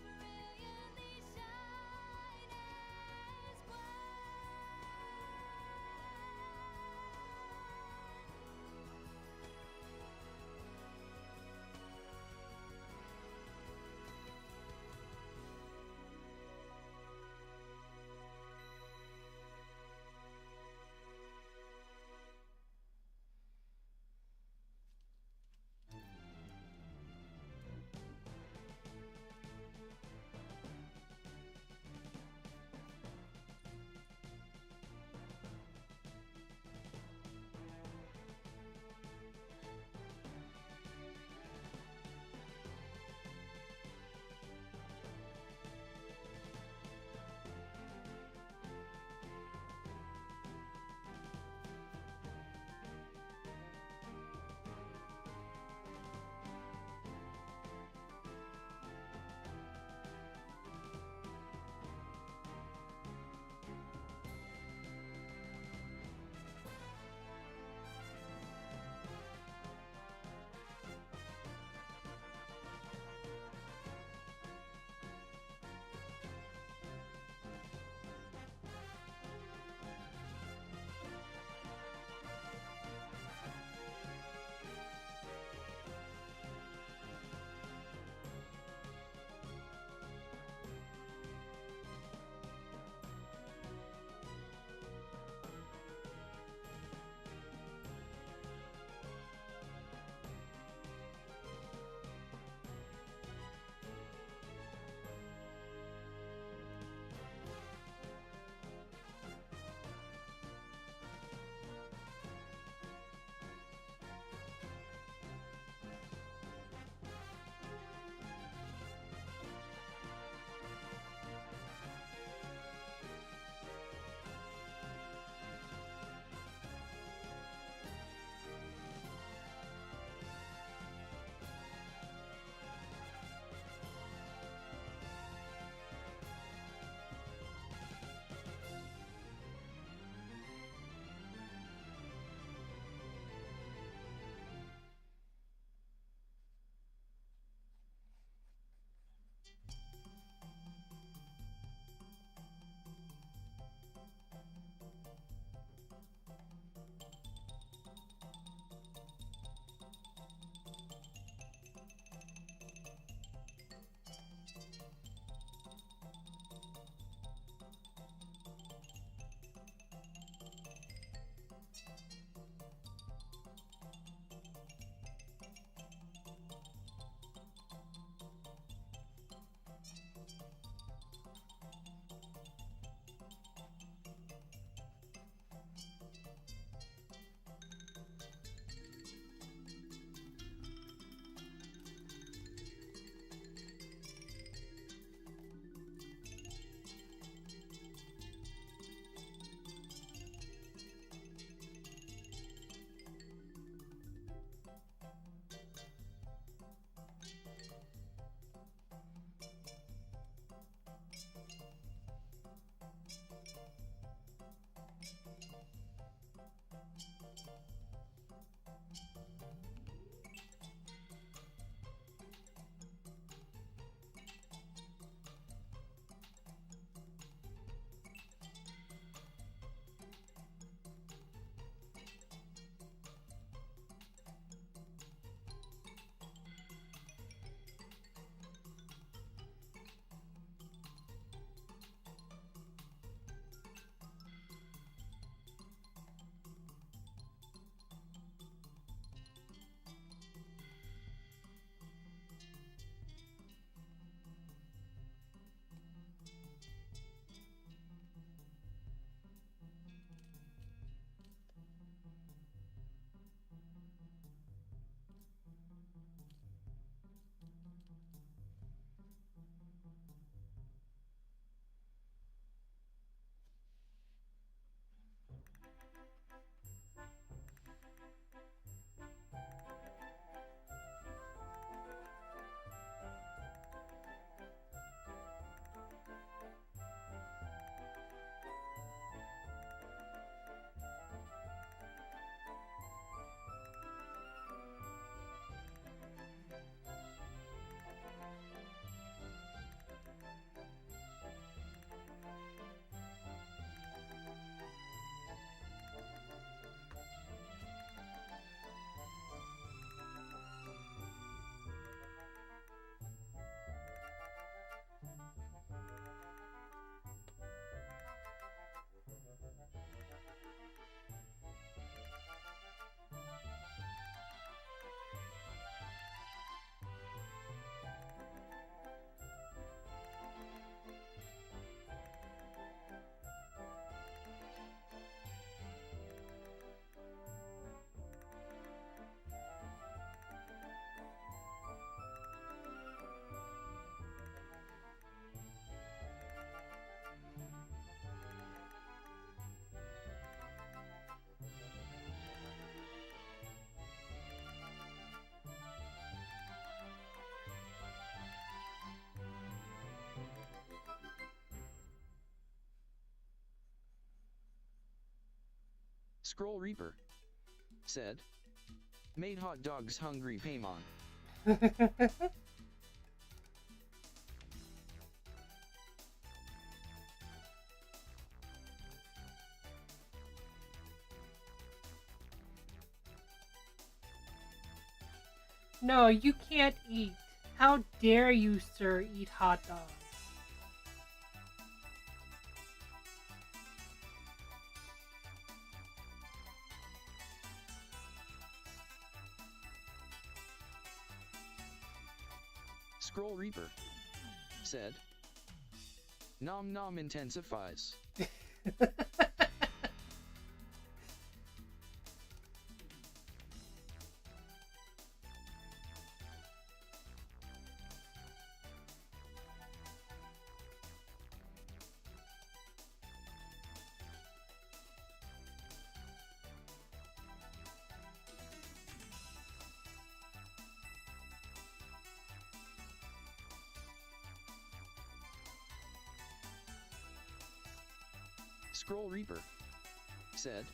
Scroll Reaper said. Made hot dogs hungry Paimon. No, you can't eat. How dare you, sir, eat hot dogs? Scroll Reaper said. Nom nom intensifies. Scroll Reaper said.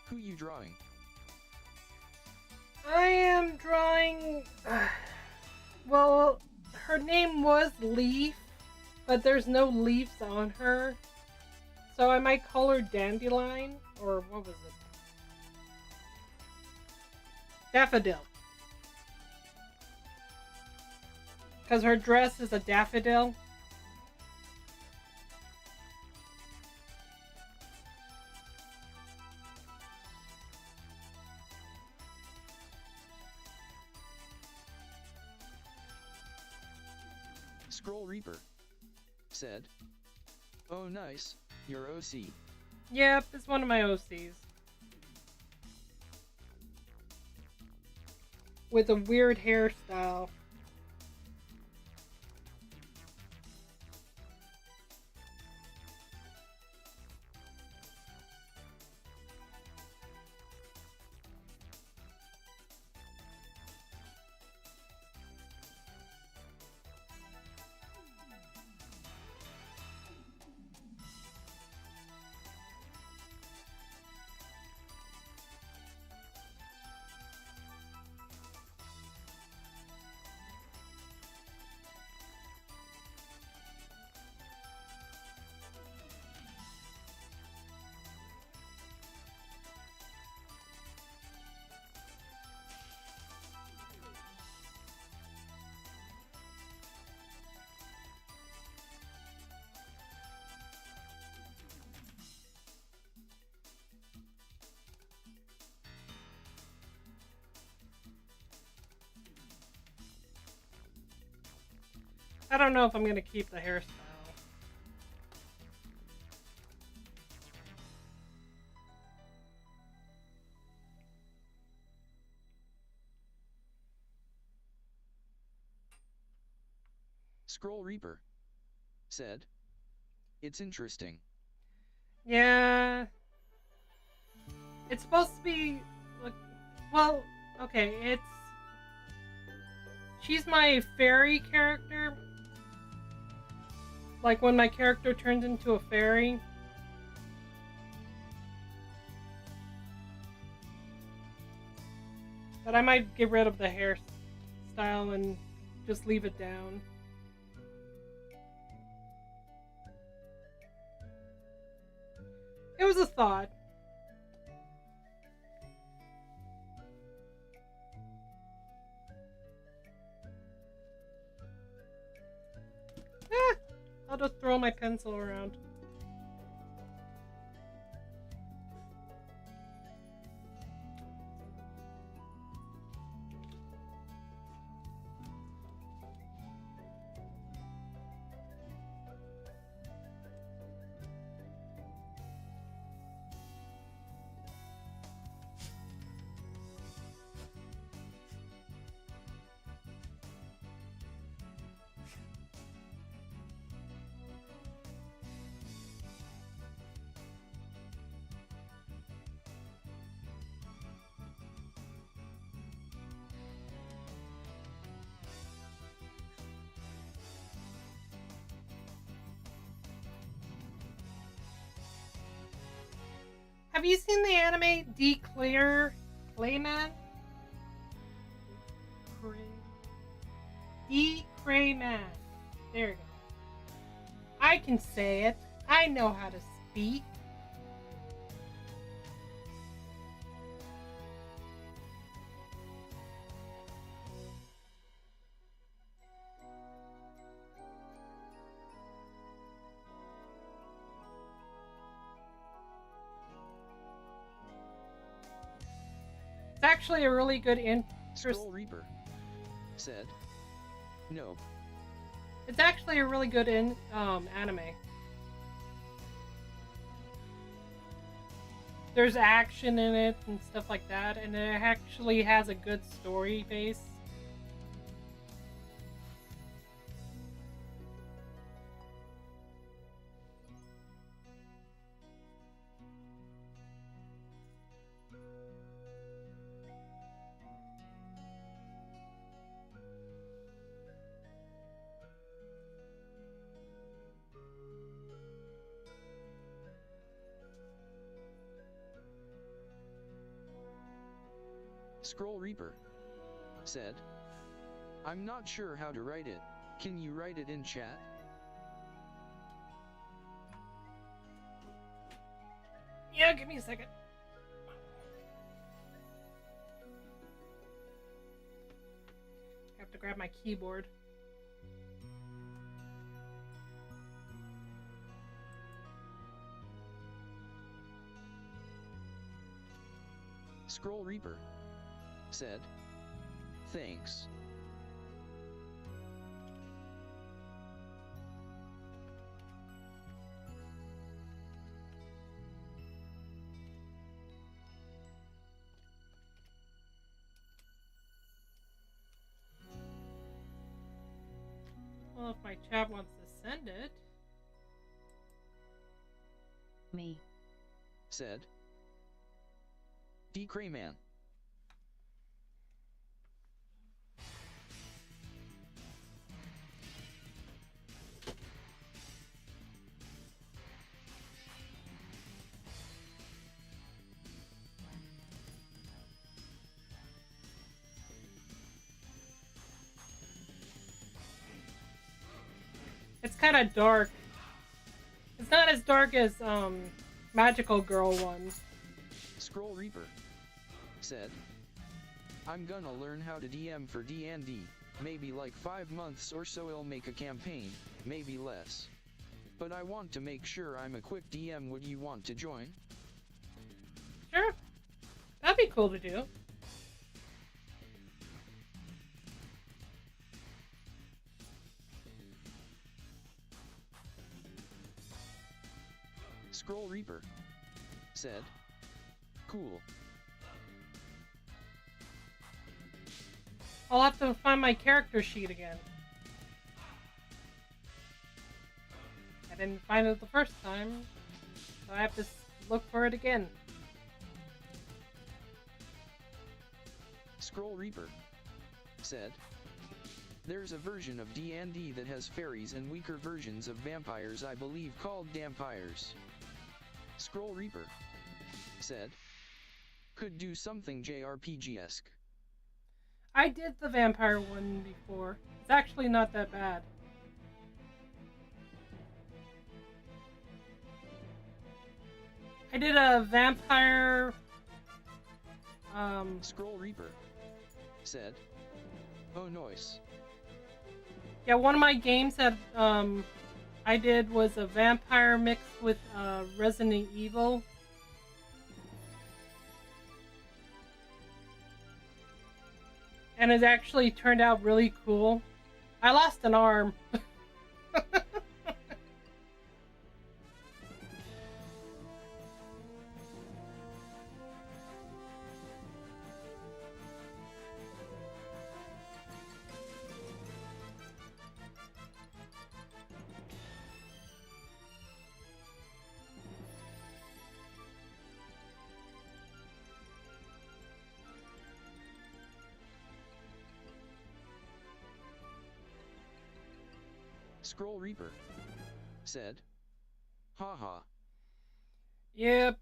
Who you drawing? I am drawing. Well, her name was Leaf, but there's no leaves on her. So I might call her Dandelion, or what was it? Daffodil. Because her dress is a daffodil. Scroll Reaper said. Oh nice, your OC. Yep, it's one of my OCs. With a weird hairstyle. I don't know if I'm gonna keep the hairstyle. Scroll Reaper said. It's interesting. Yeah. It's supposed to be like, well, okay, it's she's my fairy character. Like when my character turns into a fairy. But I might get rid of the hairstyle and just leave it down. It was a thought. I'll just throw my pencil around. Have you seen the anime Declare Clayman? Decrayman. There you go. I can say it. I know how to speak. It's actually a really good Scroll Reaper said, "Nope." It's actually a really good anime. There's action in it and stuff like that, and it actually has a good story base. Scroll Reaper said, "I'm not sure how to write it. Can you write it in chat?" Yeah, give me a second. I have to grab my keyboard. Scroll Reaper said, "Thanks." Well, if my chat wants to send it. Me said, D. Crayman. It's kind of dark. It's not as dark as Magical Girl one. Scroll Reaper said, "I'm gonna learn how to DM for D&D, maybe like 5 months or so. I'll make a campaign, maybe less. But I want to make sure I'm a quick DM. Would you want to join?" Sure. That'd be cool to do. Scroll Reaper said, "Cool." I'll have to find my character sheet again. I didn't find it the first time, so I have to look for it again. Scroll Reaper said, "There's a version of D&D that has fairies and weaker versions of vampires, I believe, called Dampires." Scroll Reaper said, "Could do something JRPG-esque." I did the vampire one before. It's actually not that bad. I did a vampire. Scroll Reaper said, "Oh, nice." Yeah, one of my games that I did was a vampire mixed with Resident Evil. And it actually turned out really cool. I lost an arm. Scroll Reaper said, "Haha." Yep.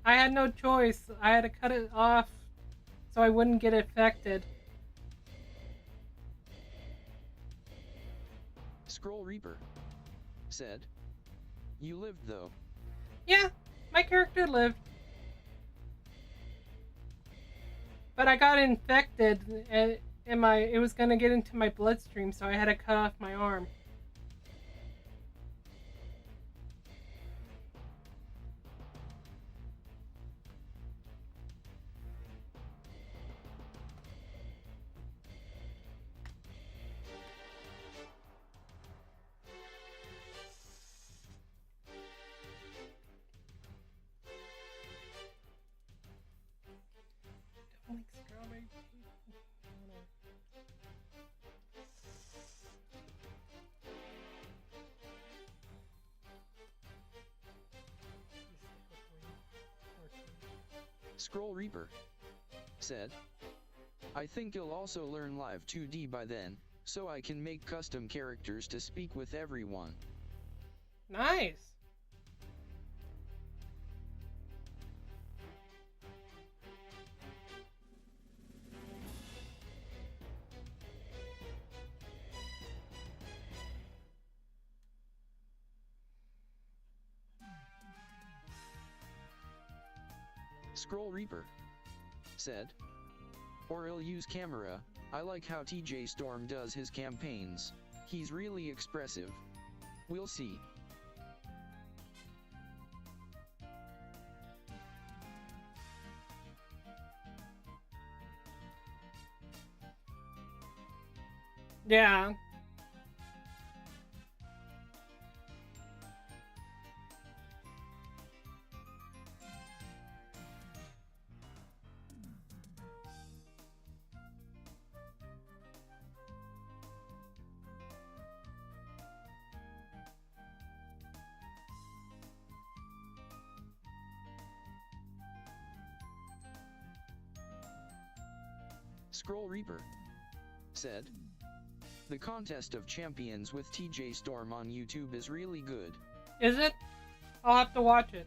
I had no choice. I had to cut it off so I wouldn't get infected. Scroll Reaper said, "You lived though." Yeah, my character lived. But I got infected and it was gonna get into my bloodstream, so I had to cut off my arm. Don't like strawberry. Scroll Reaper said, "I think you'll also learn Live 2D by then, so I can make custom characters to speak with everyone." Nice. Scroll Reaper said, "Or he'll use camera. I like how TJ Storm does his campaigns. He's really expressive. We'll see." Yeah. Scroll Reaper said, "The contest of champions with TJ Storm on YouTube is really good." Is it? I'll have to watch it.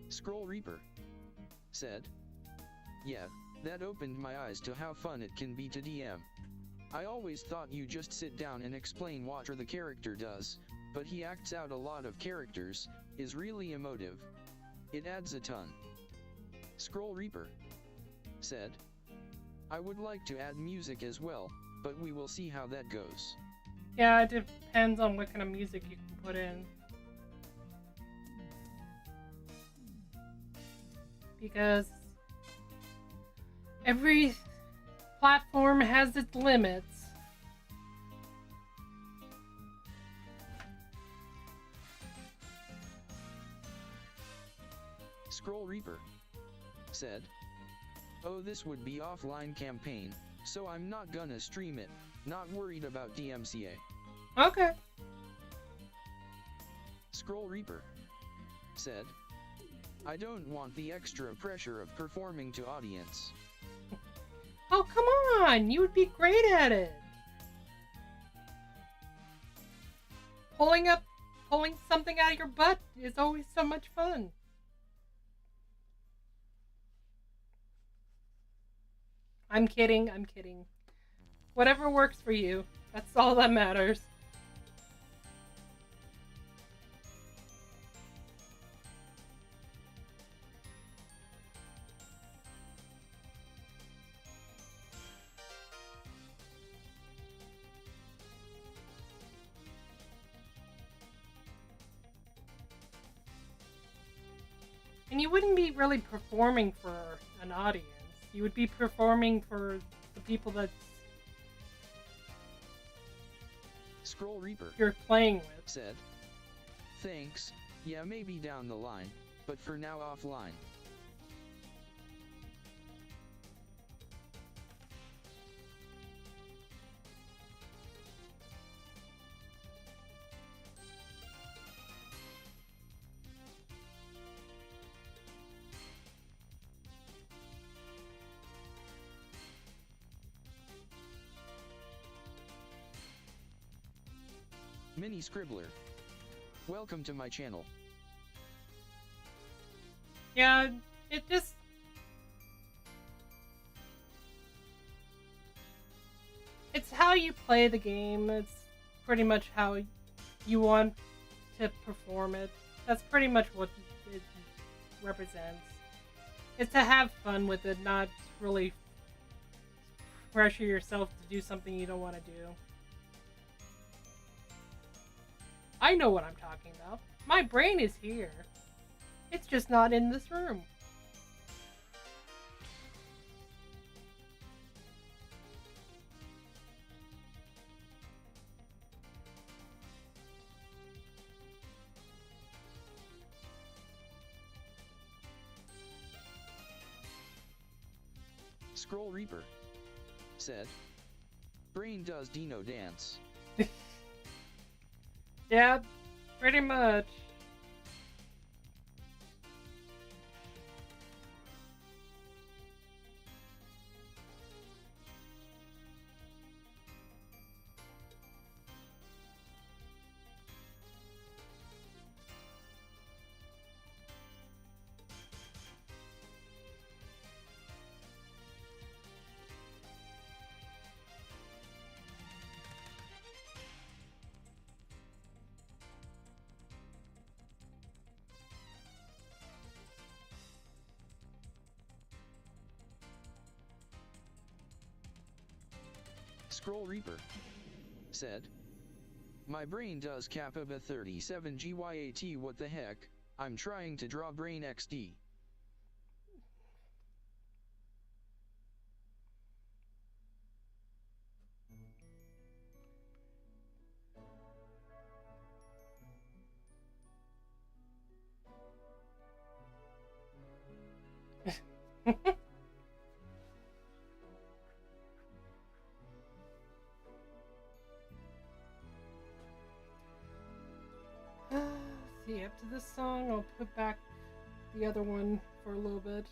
Scroll Reaper said, "Yeah, that opened my eyes to how fun it can be to DM. I always thought you just sit down and explain what the character does, but he acts out a lot of characters, is really emotive. It adds a ton." Scroll Reaper said, "I would like to add music as well, but we will see how that goes." Yeah, it depends on what kind of music you can put in. Because every platform has its limits. Scroll Reaper said, "Oh, this would be offline campaign, so I'm not gonna stream it, not worried about DMCA." Okay. Scroll Reaper said, "I don't want the extra pressure of performing to audience." Oh, come on! You would be great at it! Pulling something out of your butt is always so much fun. I'm kidding, I'm kidding. Whatever works for you. That's all that matters. And you wouldn't be really performing for an audience. You would be performing for the people that Scroll Reaper you're playing with. said, "Thanks, yeah, maybe down the line, but for now offline." Mini Scribbler, welcome to my channel. Yeah, it just... It's how you play the game. It's pretty much how you want to perform it. That's pretty much what it represents. It's to have fun with it, not really pressure yourself to do something you don't want to do. I know what I'm talking about. My brain is here. It's just not in this room. Scroll Reaper said, "Brain does Dino dance." Yeah, pretty much. Scroll Reaper said, "My brain does Kappa 37 GYAT. What the heck, I'm trying to draw Brain XD." See, after this song, I'll put back the other one for a little bit.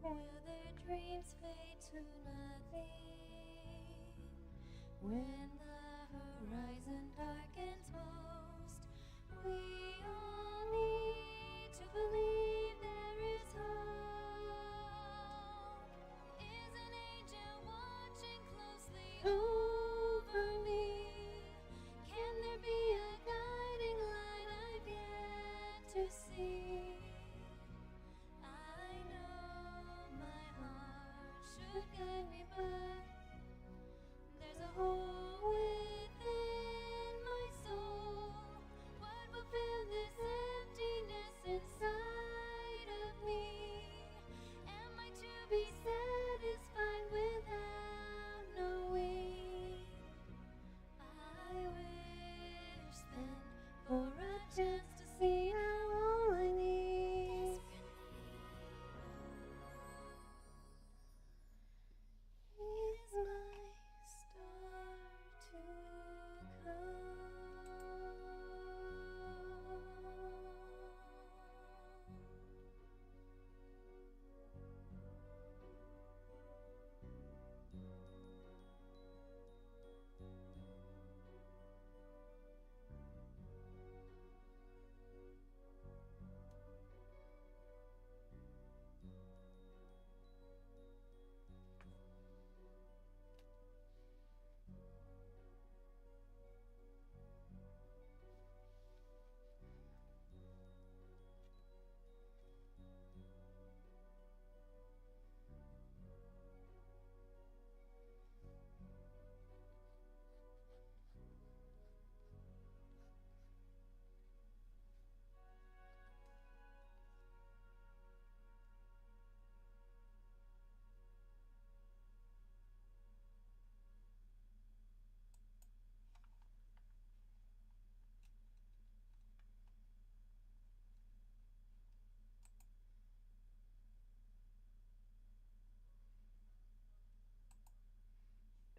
Will their dreams fade to nothing when the horizon darkens most? We all need to believe there is hope. Is an angel watching closely over me? Can there be a guiding light I've yet to see? Guide me, but there's a hole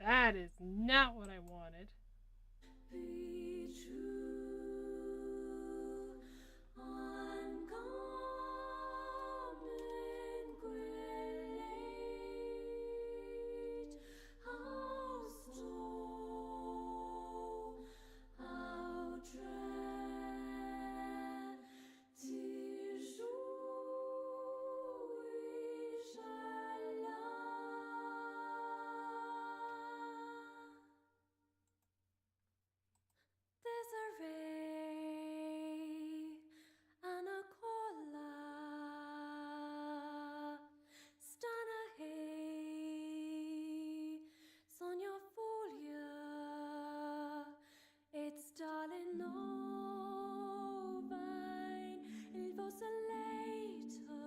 That is not what I wanted. Be true, uncommon great, how slow, how dread, 其数为善良。Desiree, Anna Cola, Stana Hay, Sonia Folia, it's darling Novine, il faut se later,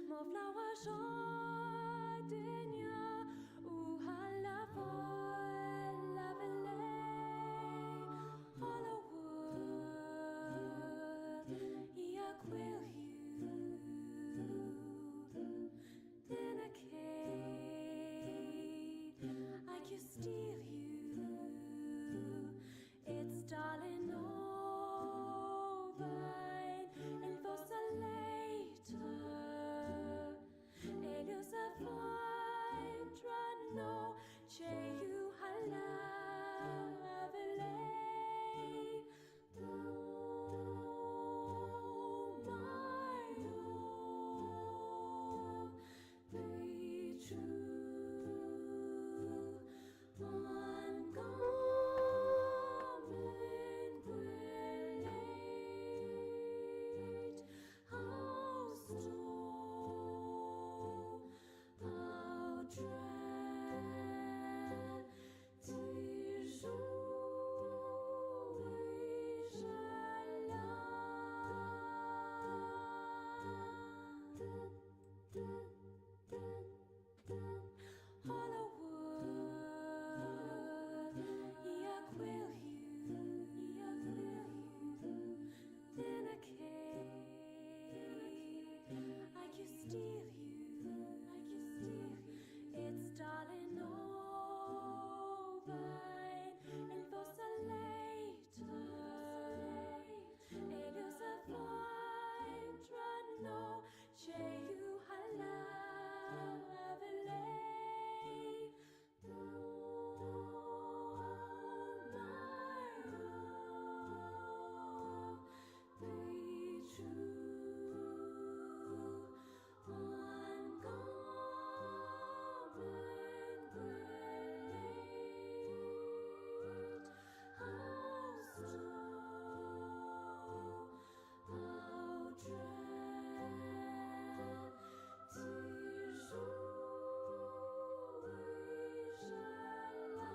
more flower jardinier, ou la voile, la Hollywood, I quill you, then a cake, I can steal you, it's darling Novine, il faut se later, et le savant no, chez you halavelay, oh my own, be true, uncommon great, how slow, how dread, 其数为善良。Hollywood, I quill you, then a cake, I can steal you, it's darling Novine, il faut se later, et le savant no, chez you halavelay, oh my own, be true, uncommon great, how slow, how dread, 其数为善良。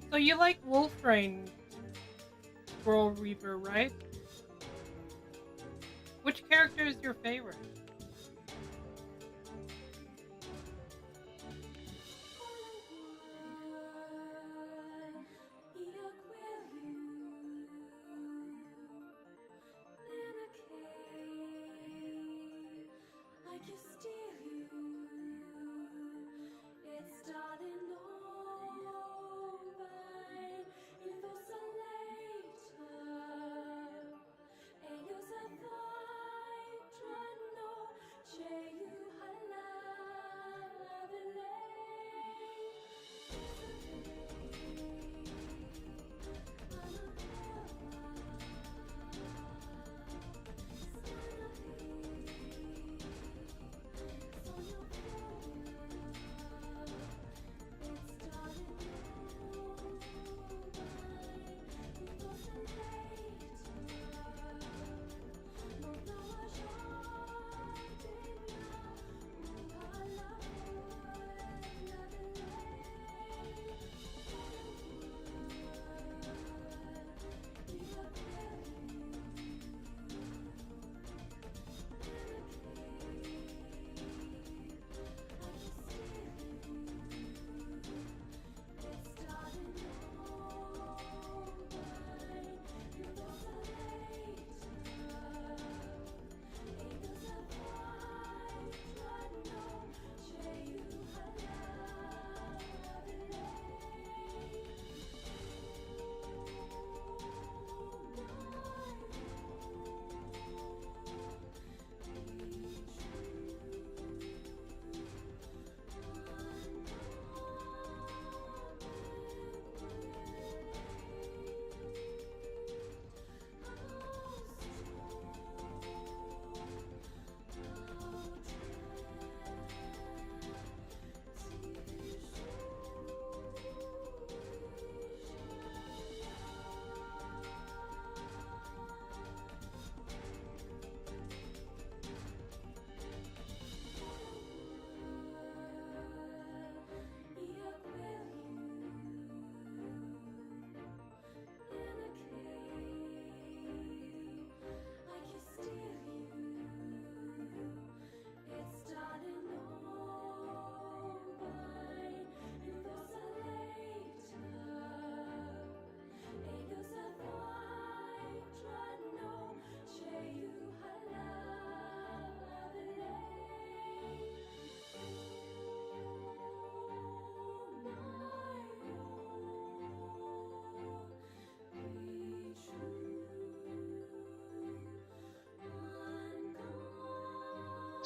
So you like Wolfrain, Scroll Reaper, right? Which character is your favorite?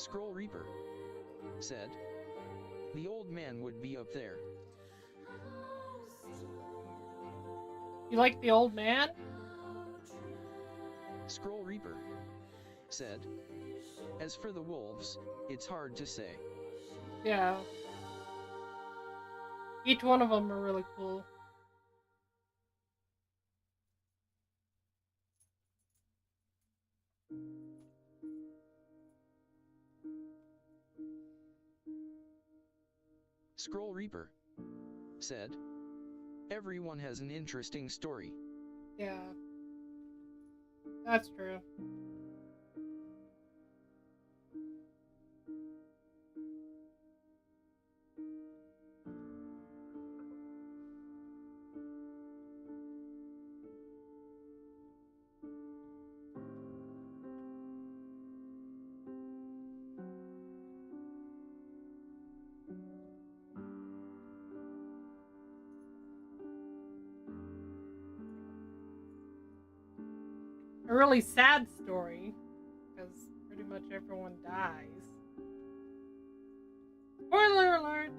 Scroll Reaper said. The old man would be up there. You like the old man? Scroll Reaper said. As for the wolves, it's hard to say. Yeah. Each one of them are really cool. Scroll Reaper said. Everyone has an interesting story. Yeah. That's true. A really sad story, because pretty much everyone dies. Spoiler alert!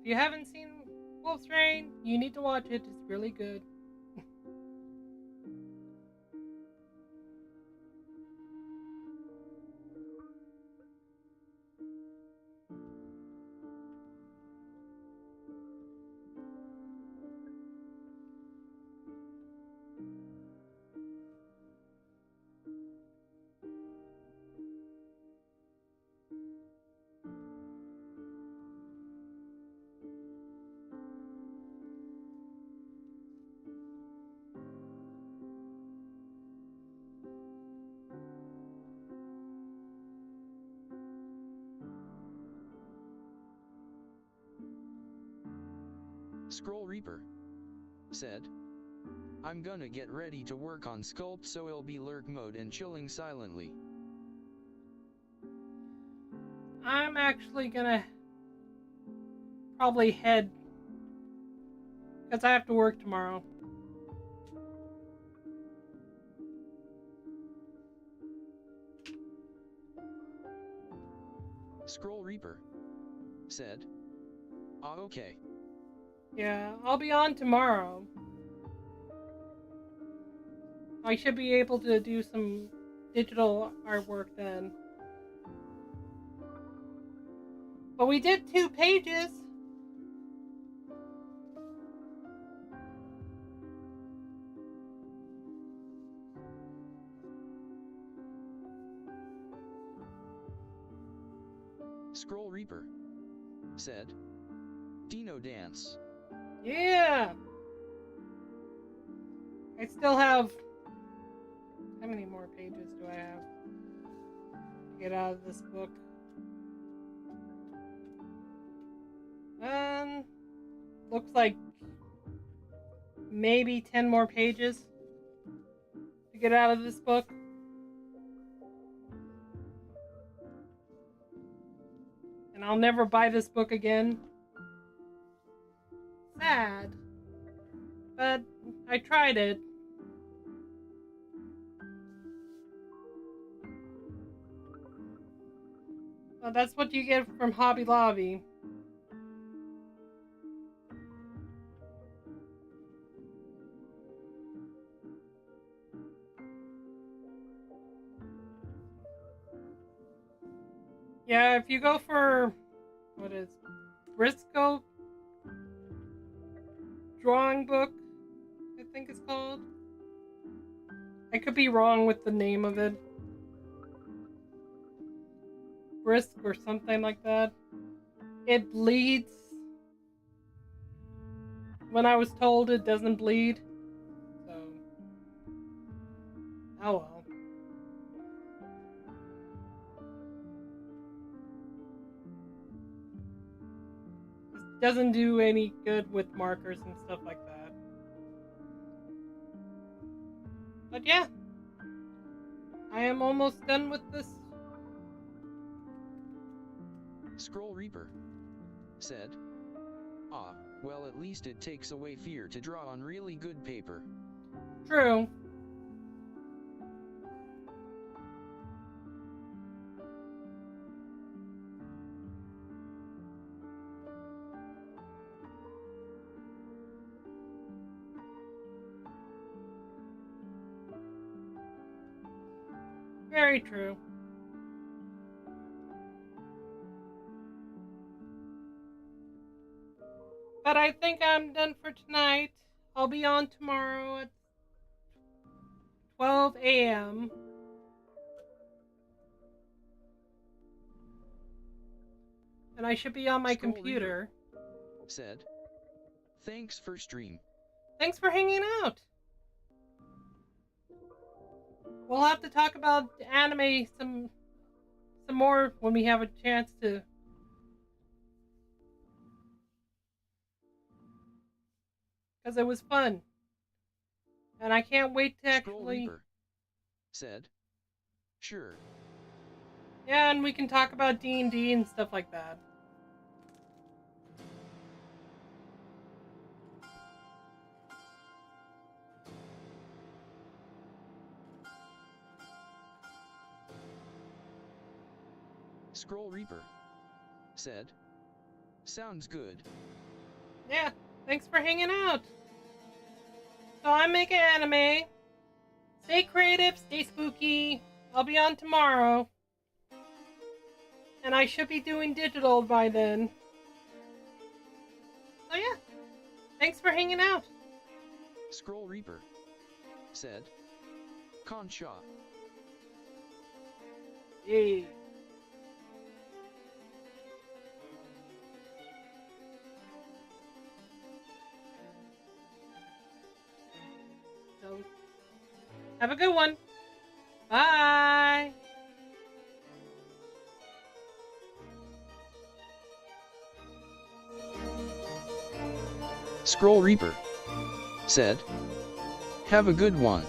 If you haven't seen Wolf's Rain, you need to watch it. It's really good. Scroll Reaper said. I'm gonna get ready to work on Sculpt, so it'll be lurk mode and chilling silently. I'm actually gonna probably head, because I have to work tomorrow. Scroll Reaper said. Ah, okay. Yeah, I'll be on tomorrow. I should be able to do some digital artwork then. But we did 2 pages. Scroll Reaper said. Dino Dance. Yeah. I still have... How many more pages do I have to get out of this book? Looks like maybe 10 more pages to get out of this book. And I'll never buy this book again. Sad. But I tried it. Well, that's what you get from Hobby Lobby. Yeah, if you go for, what is Briscoe drawing book, I think it's called. I could be wrong with the name of it. Brisk or something like that. It bleeds. When I was told it doesn't bleed. So, oh well. It doesn't do any good with markers and stuff like that. But yeah, I am almost done with this. Scroll Reaper said. Ah, well, at least it takes away fear to draw on really good paper. True. Very true. But I think I'm done for tonight. I'll be on tomorrow at 12 a.m. And I should be on my Scroll computer. Reaper said, "Thanks for stream." Thanks for hanging out. We'll have to talk about anime some more when we have a chance to. Because it was fun. And I can't wait to Scroll actually. Reaper said, "Sure." Yeah, and we can talk about D&D and stuff like that. Scroll Reaper said, "Sounds good." Yeah, thanks for hanging out. So I'm making anime. Stay creative, stay spooky. I'll be on tomorrow. And I should be doing digital by then. So yeah, thanks for hanging out. Scroll Reaper said, "Concha." Yay. So, have a good one. Bye. Scroll Reaper said, "Have a good one."